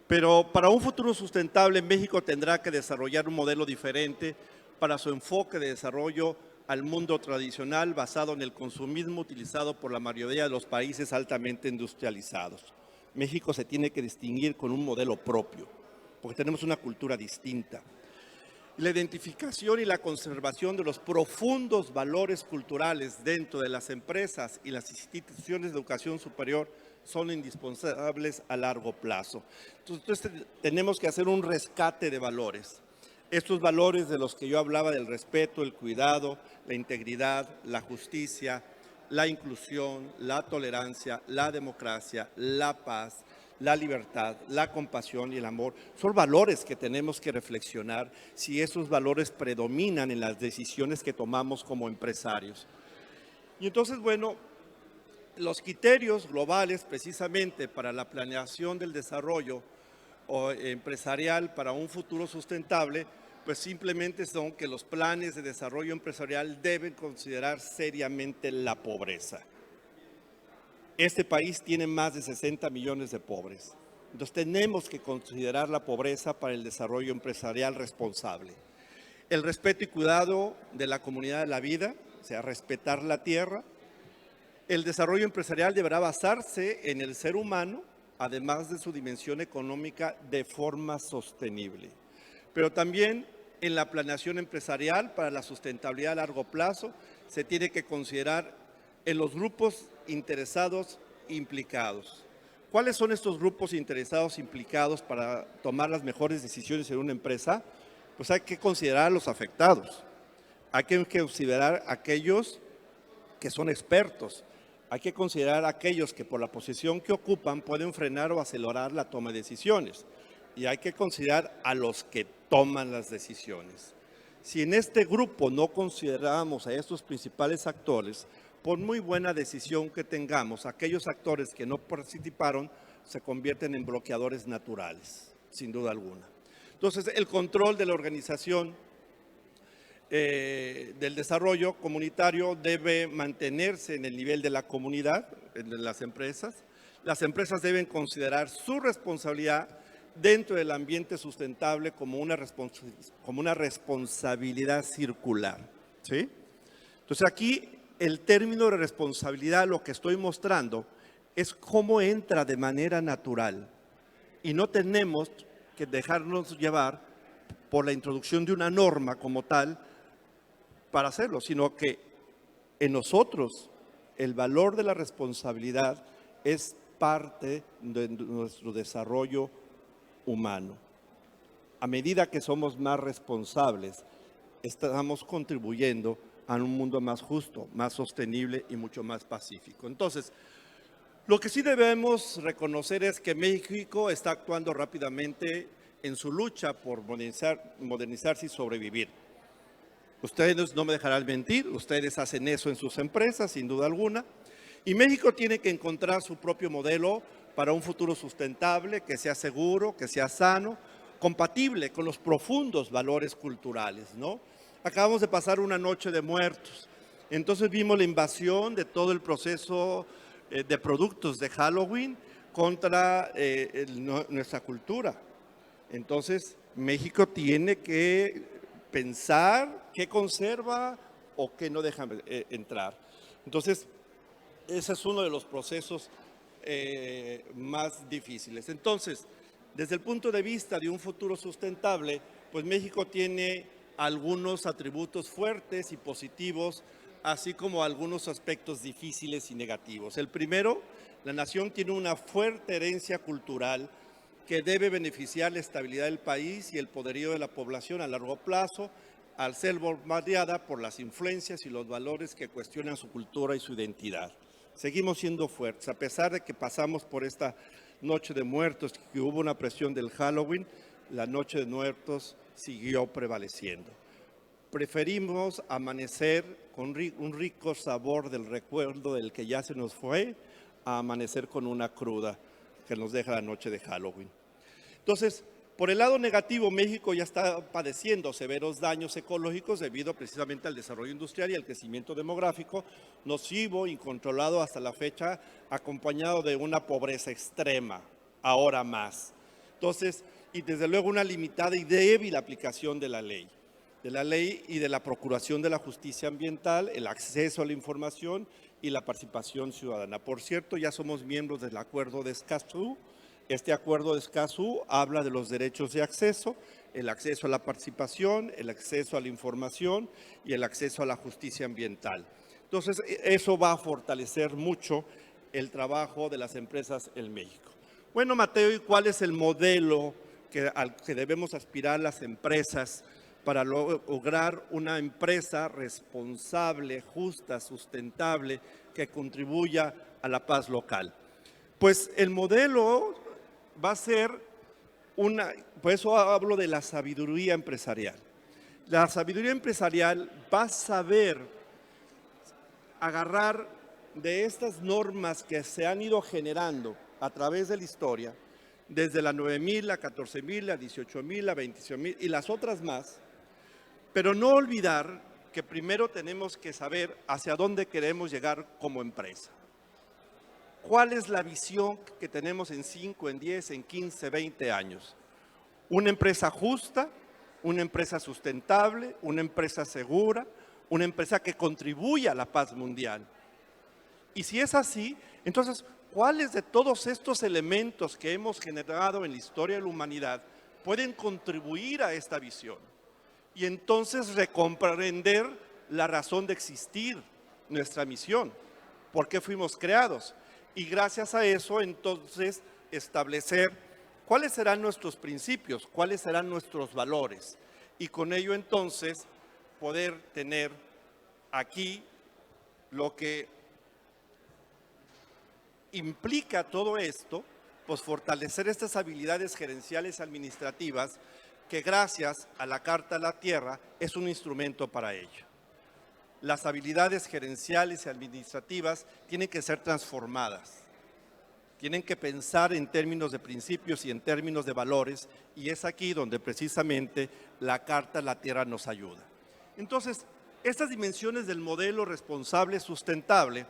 S3: pero para un futuro sustentable México tendrá que desarrollar un modelo diferente para su enfoque de desarrollo al mundo tradicional basado en el consumismo utilizado por la mayoría de los países altamente industrializados. México se tiene que distinguir con un modelo propio, porque tenemos una cultura distinta. La identificación y la conservación de los profundos valores culturales dentro de las empresas y las instituciones de educación superior son indispensables a largo plazo. Entonces tenemos que hacer un rescate de valores. Estos valores de los que yo hablaba, del respeto, el cuidado, la integridad, la justicia, la inclusión, la tolerancia, la democracia, la paz, la libertad, la compasión y el amor, son valores que tenemos que reflexionar si esos valores predominan en las decisiones que tomamos como empresarios. Y entonces, bueno, los criterios globales precisamente para la planeación del desarrollo empresarial para un futuro sustentable, pues simplemente son que los planes de desarrollo empresarial deben considerar seriamente la pobreza. Este país tiene más de 60 millones de pobres. Entonces tenemos que considerar la pobreza para el desarrollo empresarial responsable. El respeto y cuidado de la comunidad de la vida, o sea, respetar la tierra. El desarrollo empresarial deberá basarse en el ser humano, además de su dimensión económica, de forma sostenible. Pero también en la planeación empresarial para la sustentabilidad a largo plazo se tiene que considerar en los grupos interesados implicados. ¿Cuáles son estos grupos interesados implicados para tomar las mejores decisiones en una empresa? Pues hay que considerar a los afectados, hay que considerar a aquellos que son expertos, hay que considerar a aquellos que por la posición que ocupan pueden frenar o acelerar la toma de decisiones y hay que considerar a los que toman las decisiones. Si en este grupo no consideramos a estos principales actores, por muy buena decisión que tengamos, aquellos actores que no participaron se convierten en bloqueadores naturales, sin duda alguna. Entonces, el control de la organización del desarrollo comunitario debe mantenerse en el nivel de la comunidad, en las empresas. Las empresas deben considerar su responsabilidad dentro del ambiente sustentable como una responsabilidad circular, ¿sí? Entonces, aquí el término de responsabilidad, lo que estoy mostrando, es cómo entra de manera natural. Y no tenemos que dejarnos llevar por la introducción de una norma como tal para hacerlo, sino que en nosotros el valor de la responsabilidad es parte de nuestro desarrollo humano. A medida que somos más responsables, estamos contribuyendo a un mundo más justo, más sostenible y mucho más pacífico. Entonces, lo que sí debemos reconocer es que México está actuando rápidamente en su lucha por modernizarse y sobrevivir. Ustedes no me dejarán mentir, ustedes hacen eso en sus empresas, sin duda alguna. Y México tiene que encontrar su propio modelo para un futuro sustentable, que sea seguro, que sea sano, compatible con los profundos valores culturales, ¿no? Acabamos de pasar una noche de muertos. Entonces vimos la invasión de todo el proceso de productos de Halloween contra nuestra cultura. Entonces México tiene que pensar qué conserva o qué no deja entrar. Entonces ese es uno de los procesos más difíciles. Entonces, desde el punto de vista de un futuro sustentable, pues México tiene algunos atributos fuertes y positivos, así como algunos aspectos difíciles y negativos. El primero, la nación tiene una fuerte herencia cultural que debe beneficiar la estabilidad del país y el poderío de la población a largo plazo, al ser bombardeada por las influencias y los valores que cuestionan su cultura y su identidad. Seguimos siendo fuertes, a pesar de que pasamos por esta noche de muertos, que hubo una presión del Halloween, la noche de muertos siguió prevaleciendo. Preferimos amanecer con un rico sabor del recuerdo del que ya se nos fue, a amanecer con una cruda que nos deja la noche de Halloween. Entonces, Por el lado negativo, México ya está padeciendo severos daños ecológicos debido precisamente al desarrollo industrial y al crecimiento demográfico nocivo, incontrolado hasta la fecha, acompañado de una pobreza extrema, ahora más. Entonces, y desde luego una limitada y débil aplicación de la ley y de la procuración de la justicia ambiental, el acceso a la información y la participación ciudadana. Por cierto, ya somos miembros del Acuerdo de Escazú. Este Acuerdo de Escazú habla de los derechos de acceso, el acceso a la participación, el acceso a la información y el acceso a la justicia ambiental. Entonces, eso va a fortalecer mucho el trabajo de las empresas en México. Bueno, Mateo, ¿y cuál es el modelo al que debemos aspirar las empresas para lograr una empresa responsable, justa, sustentable, que contribuya a la paz local? Pues el modelo va a ser por eso hablo de la sabiduría empresarial. La sabiduría empresarial va a saber agarrar de estas normas que se han ido generando a través de la historia, desde la 9,000, la 14,000, la 18,000, la 26,000 y las otras más, pero no olvidar que primero tenemos que saber hacia dónde queremos llegar como empresa. ¿Cuál es la visión que tenemos en 5, en 10, en 15, 20 años? Una empresa justa, una empresa sustentable, una empresa segura, una empresa que contribuya a la paz mundial. Y si es así, entonces, ¿cuáles de todos estos elementos que hemos generado en la historia de la humanidad pueden contribuir a esta visión? Y entonces recomprender la razón de existir, nuestra misión, por qué fuimos creados. Y gracias a eso, entonces, establecer cuáles serán nuestros principios, cuáles serán nuestros valores. Y con ello, entonces, poder tener aquí lo que implica todo esto, pues fortalecer estas habilidades gerenciales y administrativas que gracias a la Carta de la Tierra es un instrumento para ello. Las habilidades gerenciales y administrativas tienen que ser transformadas. Tienen que pensar en términos de principios y en términos de valores, y es aquí donde precisamente la Carta de la Tierra nos ayuda. Entonces, estas dimensiones del modelo responsable sustentable,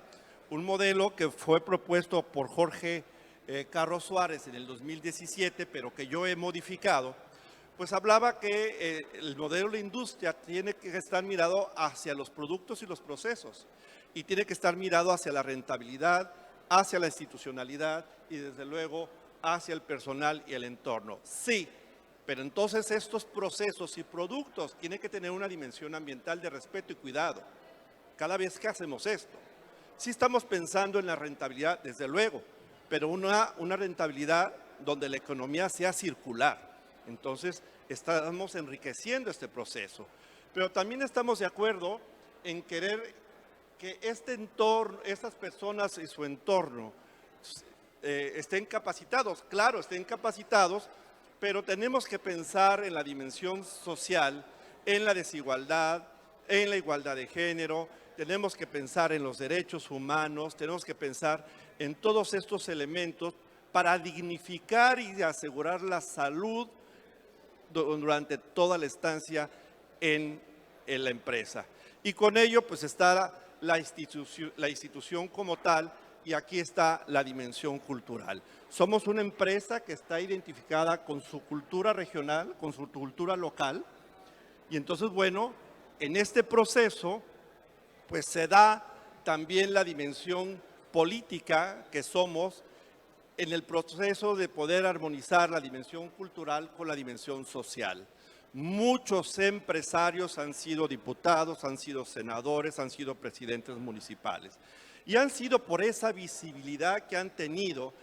S3: un modelo que fue propuesto por Jorge Carlos Suárez en el 2017, pero que yo he modificado, pues hablaba que el modelo de la industria tiene que estar mirado hacia los productos y los procesos, y tiene que estar mirado hacia la rentabilidad, hacia la institucionalidad y desde luego hacia el personal y el entorno. Sí, pero entonces estos procesos y productos tienen que tener una dimensión ambiental de respeto y cuidado cada vez que hacemos esto. Sí estamos pensando en la rentabilidad, desde luego, pero una rentabilidad donde la economía sea circular. Entonces, estamos enriqueciendo este proceso. Pero también estamos de acuerdo en querer que este entorno, estas personas y su entorno estén capacitados. Claro, estén capacitados, pero tenemos que pensar en la dimensión social, en la desigualdad, en la igualdad de género, tenemos que pensar en los derechos humanos, tenemos que pensar en todos estos elementos para dignificar y asegurar la salud durante toda la estancia en la empresa. Y con ello pues está la institución como tal, y aquí está la dimensión cultural. Somos una empresa que está identificada con su cultura regional, con su cultura local, y entonces, bueno, en este proceso pues se da también la dimensión política que somos en el proceso de poder armonizar la dimensión cultural con la dimensión social. Muchos empresarios han sido diputados, han sido senadores, han sido presidentes municipales. Y han sido por esa visibilidad que han tenido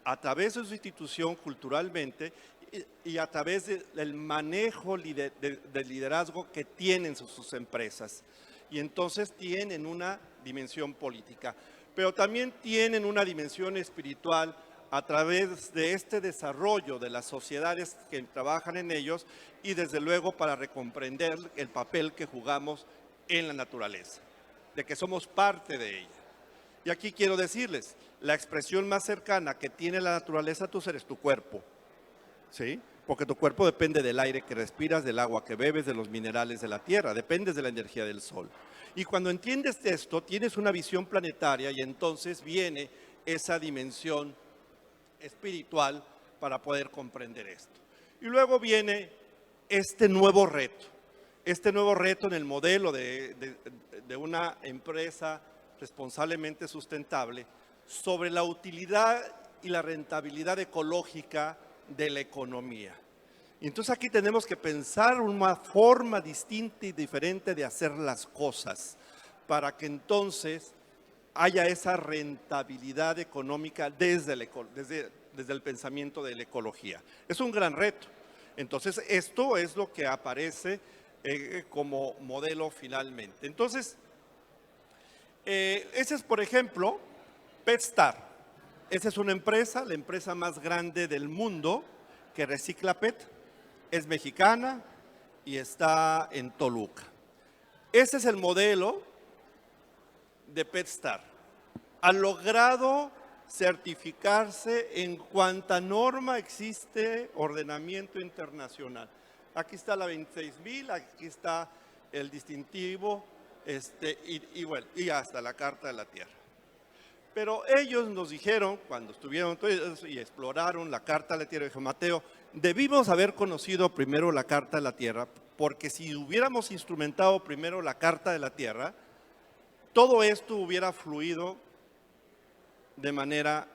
S3: a través de su institución culturalmente y a través del manejo del liderazgo que tienen sus empresas. Y entonces tienen una dimensión política, pero también tienen una dimensión espiritual a través de este desarrollo de las sociedades que trabajan en ellos y desde luego para recomprender el papel que jugamos en la naturaleza, de que somos parte de ella. Y aquí quiero decirles, la expresión más cercana que tiene la naturaleza a tu ser es tu cuerpo, ¿sí? porque tu cuerpo depende del aire que respiras, del agua que bebes, de los minerales de la tierra, dependes de la energía del sol. Y cuando entiendes esto, tienes una visión planetaria y entonces viene esa dimensión espiritual para poder comprender esto. Y luego viene este nuevo reto en el modelo de una empresa responsablemente sustentable sobre la utilidad y la rentabilidad ecológica de la economía. Y entonces aquí tenemos que pensar una forma distinta y diferente de hacer las cosas para que entonces haya esa rentabilidad económica desde el pensamiento de la ecología. Es un gran reto. Entonces, esto es lo que aparece como modelo finalmente. Entonces, ese es, por ejemplo, PetStar. Esa es una empresa, la empresa más grande del mundo que recicla PET. Es mexicana y está en Toluca. Ese es el modelo de PetStar. Ha logrado certificarse en cuanta norma existe ordenamiento internacional. Aquí está la 26000, aquí está el distintivo y hasta la Carta de la Tierra. Pero ellos nos dijeron, cuando estuvieron y exploraron la Carta de la Tierra, dijo Mateo, debimos haber conocido primero la Carta de la Tierra, porque si hubiéramos instrumentado primero la Carta de la Tierra, todo esto hubiera fluido de manera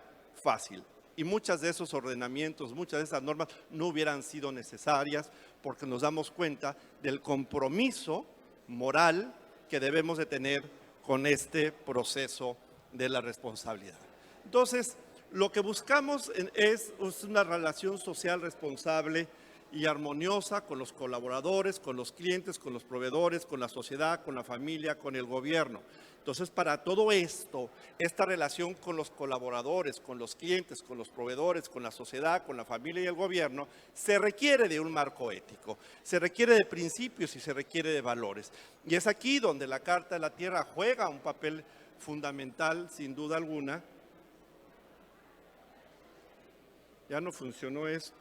S3: fácil. Y muchas de esos ordenamientos, muchas de esas normas no hubieran sido necesarias porque nos damos cuenta del compromiso moral que debemos de tener con este proceso de la responsabilidad. Entonces, lo que buscamos es una relación social responsable y armoniosa con los colaboradores, con los clientes, con los proveedores, con la sociedad, con la familia, con el gobierno. Entonces, para todo esto, esta relación con los colaboradores, con los clientes, con los proveedores, con la sociedad, con la familia y el gobierno, se requiere de un marco ético, se requiere de principios y se requiere de valores. Y es aquí donde la Carta de la Tierra juega un papel fundamental, sin duda alguna. Ya no funcionó esto.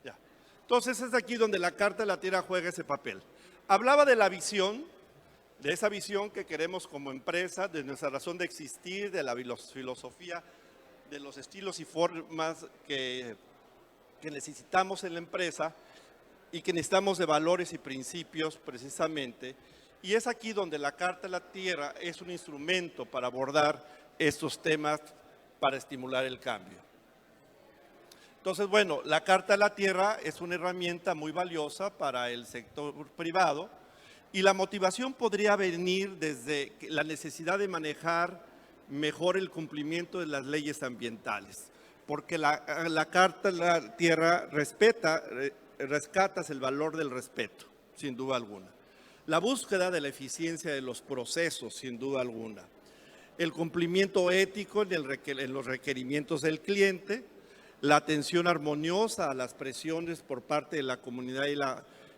S3: Ya. Entonces es aquí donde la Carta de la Tierra juega ese papel. Hablaba de la visión, de esa visión que queremos como empresa, de nuestra razón de existir, de la filosofía, de los estilos y formas que necesitamos en la empresa y que necesitamos de valores y principios precisamente. Y es aquí donde la Carta de la Tierra es un instrumento para abordar estos temas para estimular el cambio. Entonces, bueno, la Carta de la Tierra es una herramienta muy valiosa para el sector privado y la motivación podría venir desde la necesidad de manejar mejor el cumplimiento de las leyes ambientales, porque la Carta de la Tierra rescatas el valor del respeto, sin duda alguna. La búsqueda de la eficiencia de los procesos, sin duda alguna. El cumplimiento ético en los requerimientos del cliente, la atención armoniosa a las presiones por parte de la comunidad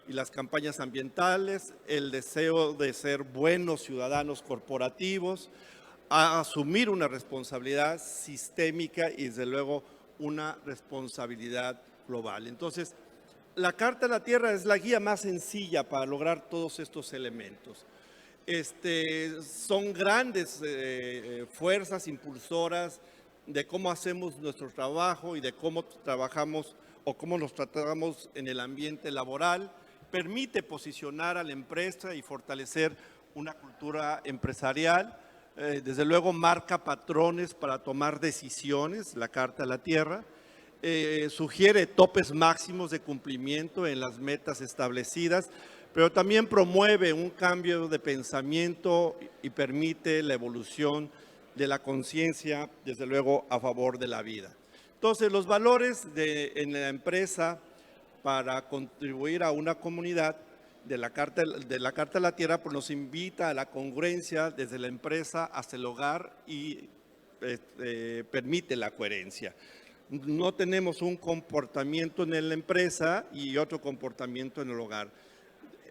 S3: y las campañas ambientales, el deseo de ser buenos ciudadanos corporativos, a asumir una responsabilidad sistémica y desde luego una responsabilidad global. Entonces, la Carta de la Tierra es la guía más sencilla para lograr todos estos elementos. Son grandes fuerzas impulsoras de cómo hacemos nuestro trabajo y de cómo trabajamos o cómo nos tratamos en el ambiente laboral. Permite posicionar a la empresa y fortalecer una cultura empresarial. Desde luego marca patrones para tomar decisiones, la Carta de la Tierra. Sugiere topes máximos de cumplimiento en las metas establecidas, pero también promueve un cambio de pensamiento y permite la evolución de la conciencia, desde luego a favor de la vida. Entonces, los valores en la empresa para contribuir a una comunidad de la Carta de la Tierra pues nos invita a la congruencia desde la empresa hasta el hogar y permite la coherencia. No tenemos un comportamiento en la empresa y otro comportamiento en el hogar.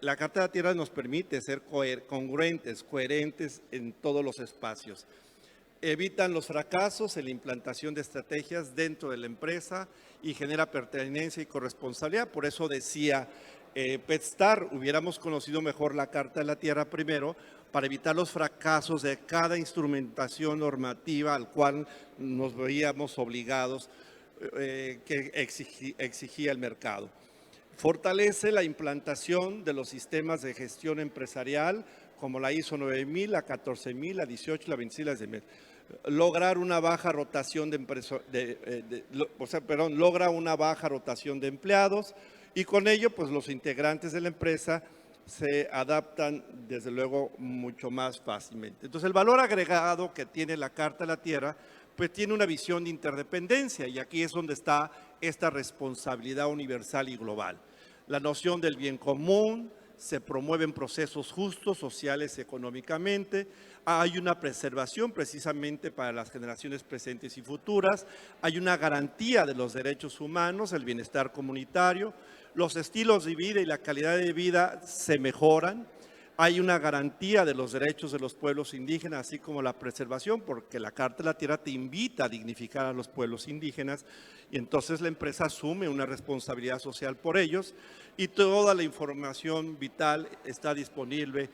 S3: la Carta de la Tierra nos permite ser congruentes, coherentes en todos los espacios. Evitan los fracasos en la implantación de estrategias dentro de la empresa y genera pertenencia y corresponsabilidad. Por eso decía PetStar, hubiéramos conocido mejor la Carta de la Tierra primero para evitar los fracasos de cada instrumentación normativa al cual nos veíamos obligados que exigía el mercado. Fortalece la implantación de los sistemas de gestión empresarial como la ISO 9000, la 14000, la 18, la 26, la 10.000. Lograr una baja rotación logra una baja rotación de empleados y con ello pues los integrantes de la empresa se adaptan desde luego mucho más fácilmente. Entonces el valor agregado que tiene la Carta de la Tierra pues tiene una visión de interdependencia y aquí es donde está esta responsabilidad universal y global. La noción del bien común, se promueven procesos justos, sociales, económicamente, hay una preservación precisamente para las generaciones presentes y futuras, hay una garantía de los derechos humanos, el bienestar comunitario, los estilos de vida y la calidad de vida se mejoran, hay una garantía de los derechos de los pueblos indígenas, así como la preservación, porque la Carta de la Tierra te invita a dignificar a los pueblos indígenas y entonces la empresa asume una responsabilidad social por ellos y toda la información vital está disponible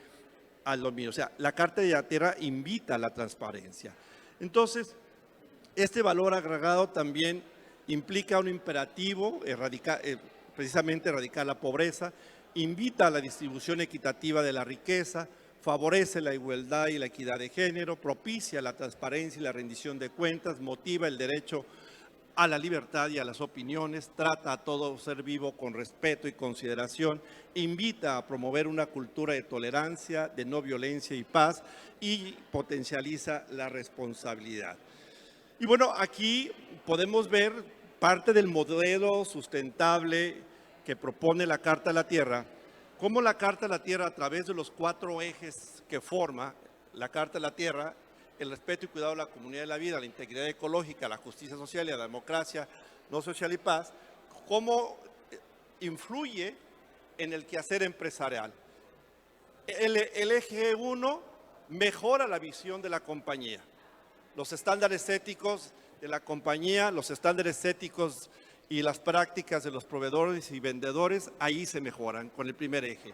S3: al dominio. O sea, la Carta de la Tierra invita a la transparencia. Entonces, este valor agregado también implica un imperativo, precisamente erradicar la pobreza, invita a la distribución equitativa de la riqueza, favorece la igualdad y la equidad de género, propicia la transparencia y la rendición de cuentas, motiva el derecho a la libertad y a las opiniones, trata a todo ser vivo con respeto y consideración, invita a promover una cultura de tolerancia, de no violencia y paz y potencializa la responsabilidad. Y bueno, aquí podemos ver parte del modelo sustentable que propone la Carta de la Tierra, cómo la Carta de la Tierra a través de los 4 ejes que forma la Carta de la Tierra, el respeto y cuidado de la comunidad de la vida, la integridad ecológica, la justicia social y la democracia no social y paz, cómo influye en el quehacer empresarial. El eje 1 mejora la visión de la compañía, los estándares éticos de la compañía, los estándares éticos y las prácticas de los proveedores y vendedores, ahí se mejoran con el primer eje.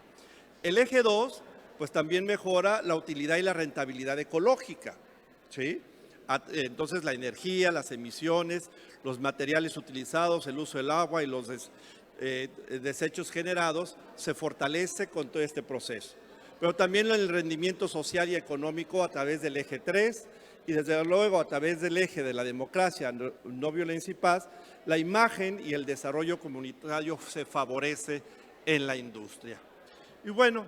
S3: El eje 2, pues también mejora la utilidad y la rentabilidad ecológica, ¿sí? Entonces la energía, las emisiones, los materiales utilizados, el uso del agua y los desechos generados, se fortalece con todo este proceso. Pero también el rendimiento social y económico a través del eje 3, y desde luego a través del eje de la democracia, no violencia y paz, la imagen y el desarrollo comunitario se favorece en la industria. Y bueno,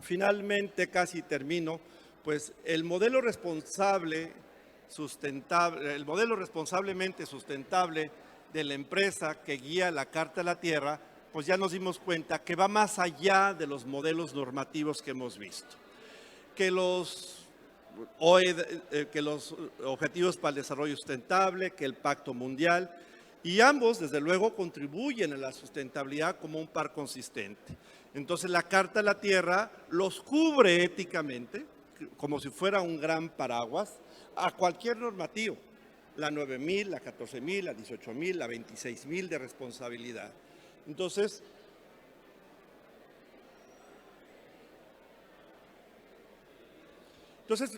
S3: finalmente casi termino, pues el modelo responsablemente sustentable de la empresa que guía la Carta de la Tierra, pues ya nos dimos cuenta que va más allá de los modelos normativos que hemos visto, que los Objetivos para el Desarrollo Sustentable, que el Pacto Mundial, y ambos, desde luego, contribuyen a la sustentabilidad como un par consistente. Entonces, la Carta de la Tierra los cubre éticamente, como si fuera un gran paraguas, a cualquier normativo, la 9000, la 14000, la 18000, la 26000 de responsabilidad. Entonces,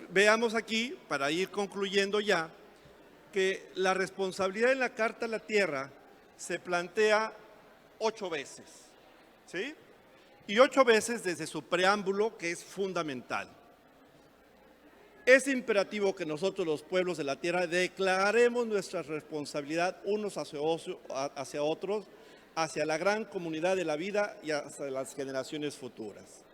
S3: veamos aquí, para ir concluyendo ya, que la responsabilidad en la Carta de la Tierra se plantea 8 veces, ¿sí? Y 8 veces desde su preámbulo, que es fundamental. Es imperativo que nosotros, los pueblos de la Tierra, declaremos nuestra responsabilidad unos hacia otros, hacia la gran comunidad de la vida y hacia las generaciones futuras.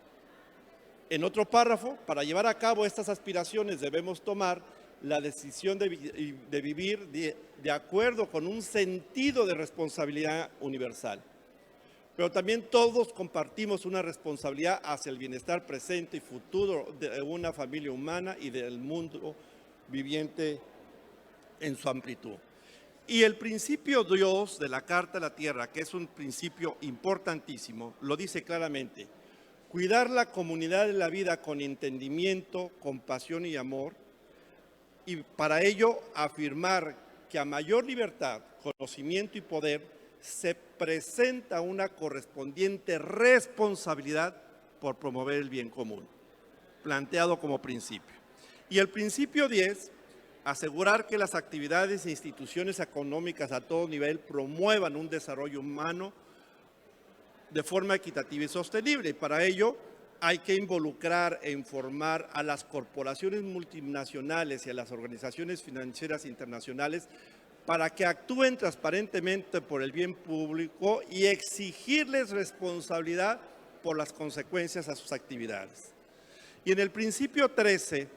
S3: En otro párrafo, para llevar a cabo estas aspiraciones debemos tomar la decisión de vivir de acuerdo con un sentido de responsabilidad universal. Pero también todos compartimos una responsabilidad hacia el bienestar presente y futuro de una familia humana y del mundo viviente en su amplitud. Y el principio Dios de la Carta de la Tierra, que es un principio importantísimo, lo dice claramente: cuidar la comunidad de la vida con entendimiento, compasión y amor, y para ello afirmar que a mayor libertad, conocimiento y poder se presenta una correspondiente responsabilidad por promover el bien común, planteado como principio. Y el principio 10, asegurar que las actividades e instituciones económicas a todo nivel promuevan un desarrollo humano de forma equitativa y sostenible. Y para ello hay que involucrar e informar a las corporaciones multinacionales y a las organizaciones financieras internacionales para que actúen transparentemente por el bien público y exigirles responsabilidad por las consecuencias a sus actividades. Y en el principio 13,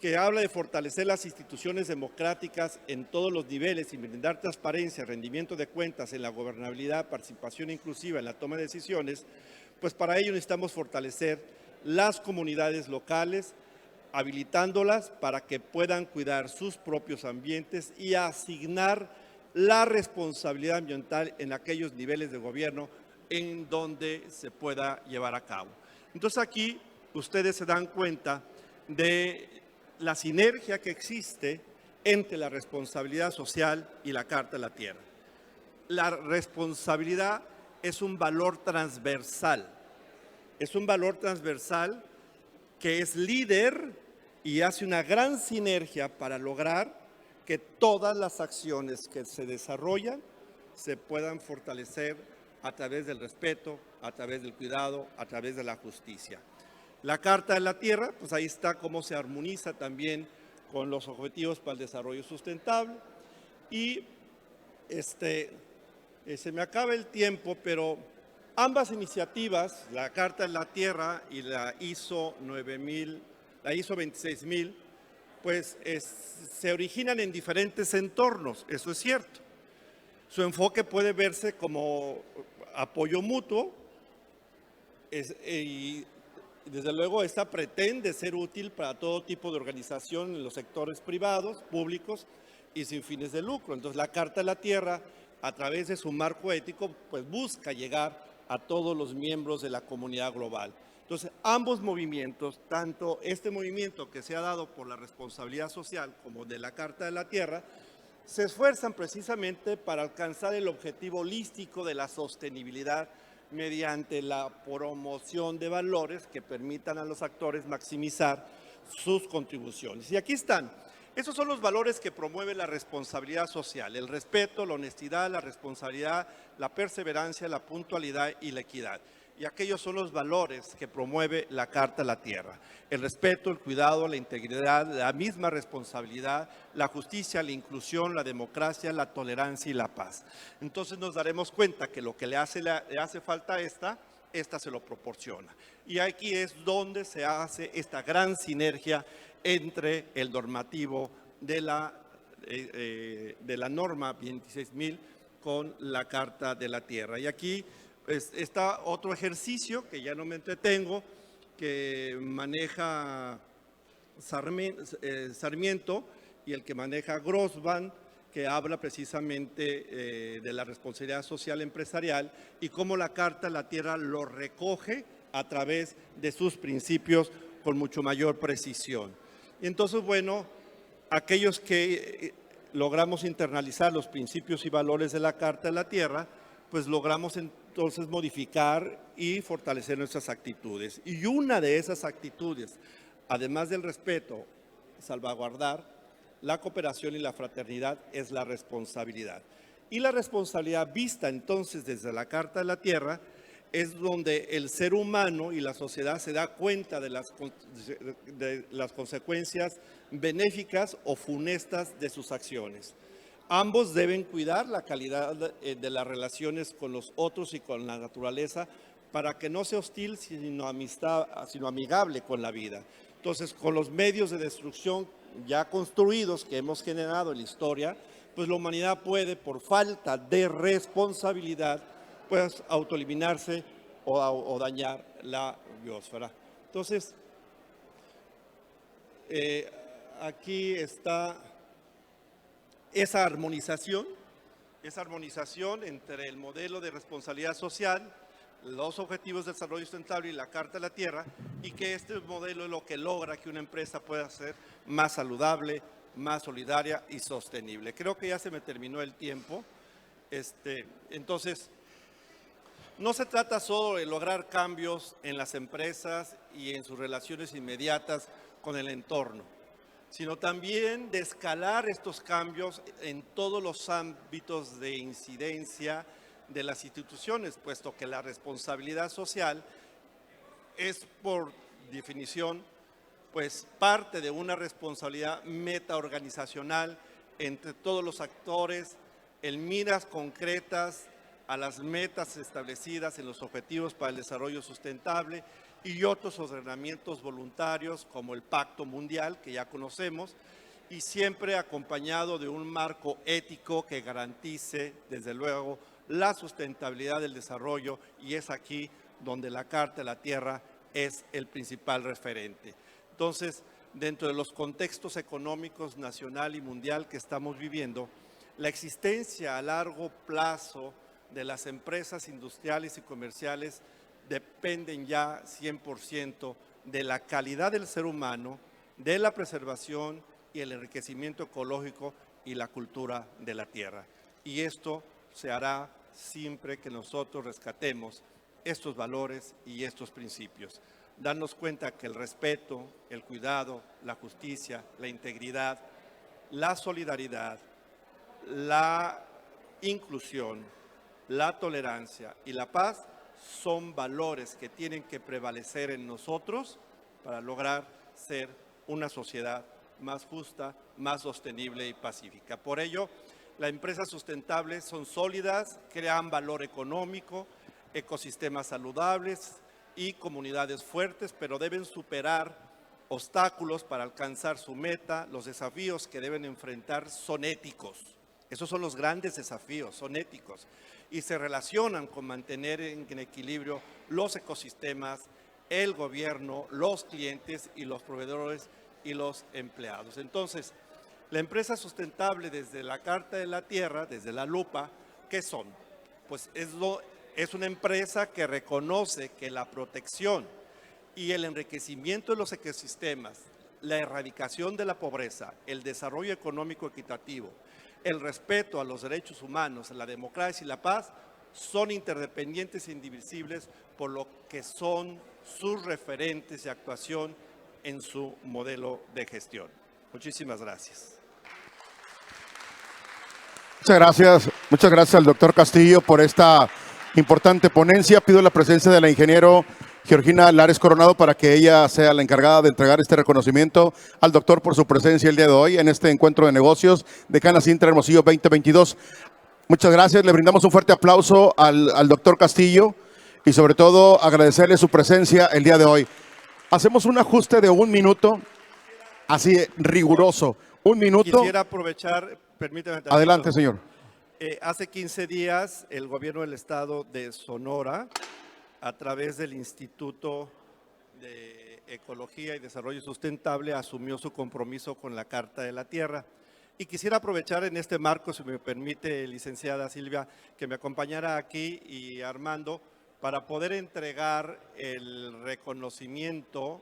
S3: que habla de fortalecer las instituciones democráticas en todos los niveles y brindar transparencia, rendimiento de cuentas en la gobernabilidad, participación inclusiva en la toma de decisiones, pues para ello necesitamos fortalecer las comunidades locales, habilitándolas para que puedan cuidar sus propios ambientes y asignar la responsabilidad ambiental en aquellos niveles de gobierno en donde se pueda llevar a cabo. Entonces aquí ustedes se dan cuenta de la sinergia que existe entre la responsabilidad social y la Carta de la Tierra. La responsabilidad es un valor transversal. Es un valor transversal que es líder y hace una gran sinergia para lograr que todas las acciones que se desarrollan se puedan fortalecer a través del respeto, a través del cuidado, a través de la justicia. La Carta de la Tierra, pues ahí está cómo se armoniza también con los Objetivos para el Desarrollo Sustentable. Y se me acaba el tiempo, pero ambas iniciativas, la Carta de la Tierra y la ISO 9000, la ISO 26000, pues se originan en diferentes entornos, eso es cierto. Su enfoque puede verse como apoyo mutuo y desde luego esta pretende ser útil para todo tipo de organización en los sectores privados, públicos y sin fines de lucro. Entonces la Carta de la Tierra, a través de su marco ético, pues busca llegar a todos los miembros de la comunidad global. Entonces ambos movimientos, tanto este movimiento que se ha dado por la responsabilidad social como de la Carta de la Tierra, se esfuerzan precisamente para alcanzar el objetivo holístico de la sostenibilidad mediante la promoción de valores que permitan a los actores maximizar sus contribuciones. Y aquí están. Esos son los valores que promueve la responsabilidad social: el respeto, la honestidad, la responsabilidad, la perseverancia, la puntualidad y la equidad. Y aquellos son los valores que promueve la Carta de la Tierra: el respeto, el cuidado, la integridad, la misma responsabilidad, la justicia, la inclusión, la democracia, la tolerancia y la paz. Entonces nos daremos cuenta que lo que le hace falta a esta se lo proporciona. Y aquí es donde se hace esta gran sinergia entre el normativo de la norma 26000 con la Carta de la Tierra. Y aquí está otro ejercicio que ya no me entretengo, que maneja Sarmiento y el que maneja Grossman, que habla precisamente de la responsabilidad social empresarial y cómo la Carta de la Tierra lo recoge a través de sus principios con mucho mayor precisión. Y entonces, bueno, aquellos que logramos internalizar los principios y valores de la Carta de la Tierra, pues logramos entonces modificar y fortalecer nuestras actitudes. Y una de esas actitudes, además del respeto, salvaguardar la cooperación y la fraternidad, es la responsabilidad. Y la responsabilidad vista entonces desde la Carta de la Tierra es donde el ser humano y la sociedad se da cuenta de las consecuencias benéficas o funestas de sus acciones. Ambos deben cuidar la calidad de las relaciones con los otros y con la naturaleza para que no sea hostil, sino amigable con la vida. Entonces, con los medios de destrucción ya construidos que hemos generado en la historia, pues la humanidad puede, por falta de responsabilidad, pues autoeliminarse o dañar la biosfera. Entonces, aquí está esa armonización entre el modelo de responsabilidad social los Objetivos de Desarrollo Sustentable y la Carta de la Tierra, y que este modelo es lo que logra que una empresa pueda ser más saludable, más solidaria y sostenible. Creo que ya se me terminó el tiempo. Entonces, no se trata solo de lograr cambios en las empresas y en sus relaciones inmediatas con el entorno, sino también de escalar estos cambios en todos los ámbitos de incidencia de las instituciones, puesto que la responsabilidad social es, por definición, pues parte de una responsabilidad metaorganizacional entre todos los actores en miras concretas a las metas establecidas en los Objetivos para el Desarrollo Sustentable y otros ordenamientos voluntarios como el Pacto Mundial, que ya conocemos, y siempre acompañado de un marco ético que garantice, desde luego, la sustentabilidad del desarrollo, y es aquí donde la Carta de la Tierra es el principal referente. Entonces, dentro de los contextos económicos nacional y mundial que estamos viviendo, la existencia a largo plazo de las empresas industriales y comerciales dependen ya 100% de la calidad del ser humano, de la preservación y el enriquecimiento ecológico y la cultura de la tierra. Y esto se hará siempre que nosotros rescatemos estos valores y estos principios. Darnos cuenta que el respeto, el cuidado, la justicia, la integridad, la solidaridad, la inclusión, la tolerancia y la paz son valores que tienen que prevalecer en nosotros para lograr ser una sociedad más justa, más sostenible y pacífica. Por ello, las empresas sustentables son sólidas, crean valor económico, ecosistemas saludables y comunidades fuertes, pero deben superar obstáculos para alcanzar su meta. Los desafíos que deben enfrentar son éticos. Esos son los grandes desafíos, son éticos, y se relacionan con mantener en equilibrio los ecosistemas, el gobierno, los clientes y los proveedores y los empleados. Entonces, la empresa sustentable desde la Carta de la Tierra, desde la lupa, ¿qué son? Pues es una empresa que reconoce que la protección y el enriquecimiento de los ecosistemas, la erradicación de la pobreza, el desarrollo económico equitativo, el respeto a los derechos humanos, la democracia y la paz son interdependientes e indivisibles, por lo que son sus referentes de actuación en su modelo de gestión. Muchísimas gracias.
S1: Muchas gracias al doctor Castillo por esta importante ponencia. Pido la presencia de la ingeniero Georgina Lares Coronado para que ella sea la encargada de entregar este reconocimiento al doctor por su presencia el día de hoy en este encuentro de negocios de Canacintra Hermosillo 2022. Muchas gracias, le brindamos un fuerte aplauso al doctor Castillo y sobre todo agradecerle su presencia el día de hoy. Hacemos un ajuste de 1 minuto, así riguroso, 1 minuto.
S3: Quisiera aprovechar, permítame tantito.
S1: Adelante, señor.
S3: Hace 15 días el gobierno del estado de Sonora, a través del Instituto de Ecología y Desarrollo Sustentable, asumió su compromiso con la Carta de la Tierra. Y quisiera aprovechar en este marco, si me permite, licenciada Silvia, que me acompañara aquí, y Armando, para poder entregar el reconocimiento,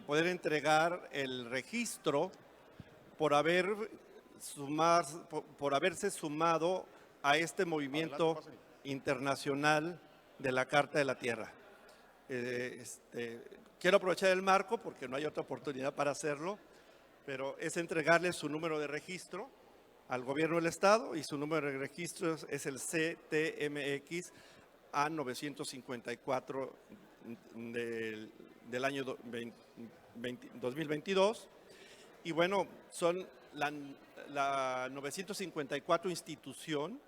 S3: poder entregar el registro por haberse sumado a este movimiento internacional de la Carta de la Tierra. Quiero aprovechar el marco porque no hay otra oportunidad para hacerlo, pero es entregarle su número de registro al gobierno del estado, y su número de registro es el CTMX A954 del año 2022. Y bueno, son la 954 institución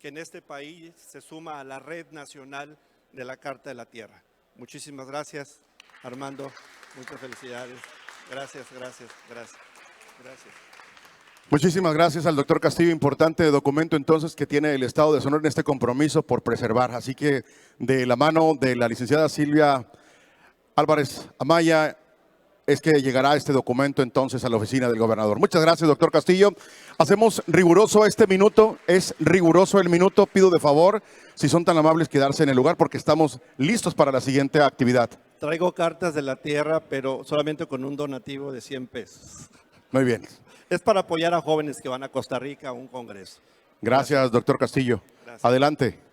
S3: que en este país se suma a la Red Nacional de la Carta de la Tierra. Muchísimas gracias, Armando. Muchas felicidades. Gracias.
S1: Muchísimas gracias al doctor Castillo. Importante documento entonces que tiene el Estado de Sonora en este compromiso por preservar. Así que de la mano de la licenciada Silvia Álvarez Amaya es que llegará este documento entonces a la oficina del gobernador. Muchas gracias, doctor Castillo. Hacemos riguroso este minuto, es riguroso el minuto. Pido de favor, si son tan amables, quedarse en el lugar porque estamos listos para la siguiente actividad.
S3: Traigo cartas de la tierra, pero solamente con un donativo de 100 pesos.
S1: Muy bien.
S3: Es para apoyar a jóvenes que van a Costa Rica a un congreso.
S1: Gracias, doctor Castillo.
S3: Gracias.
S1: Adelante.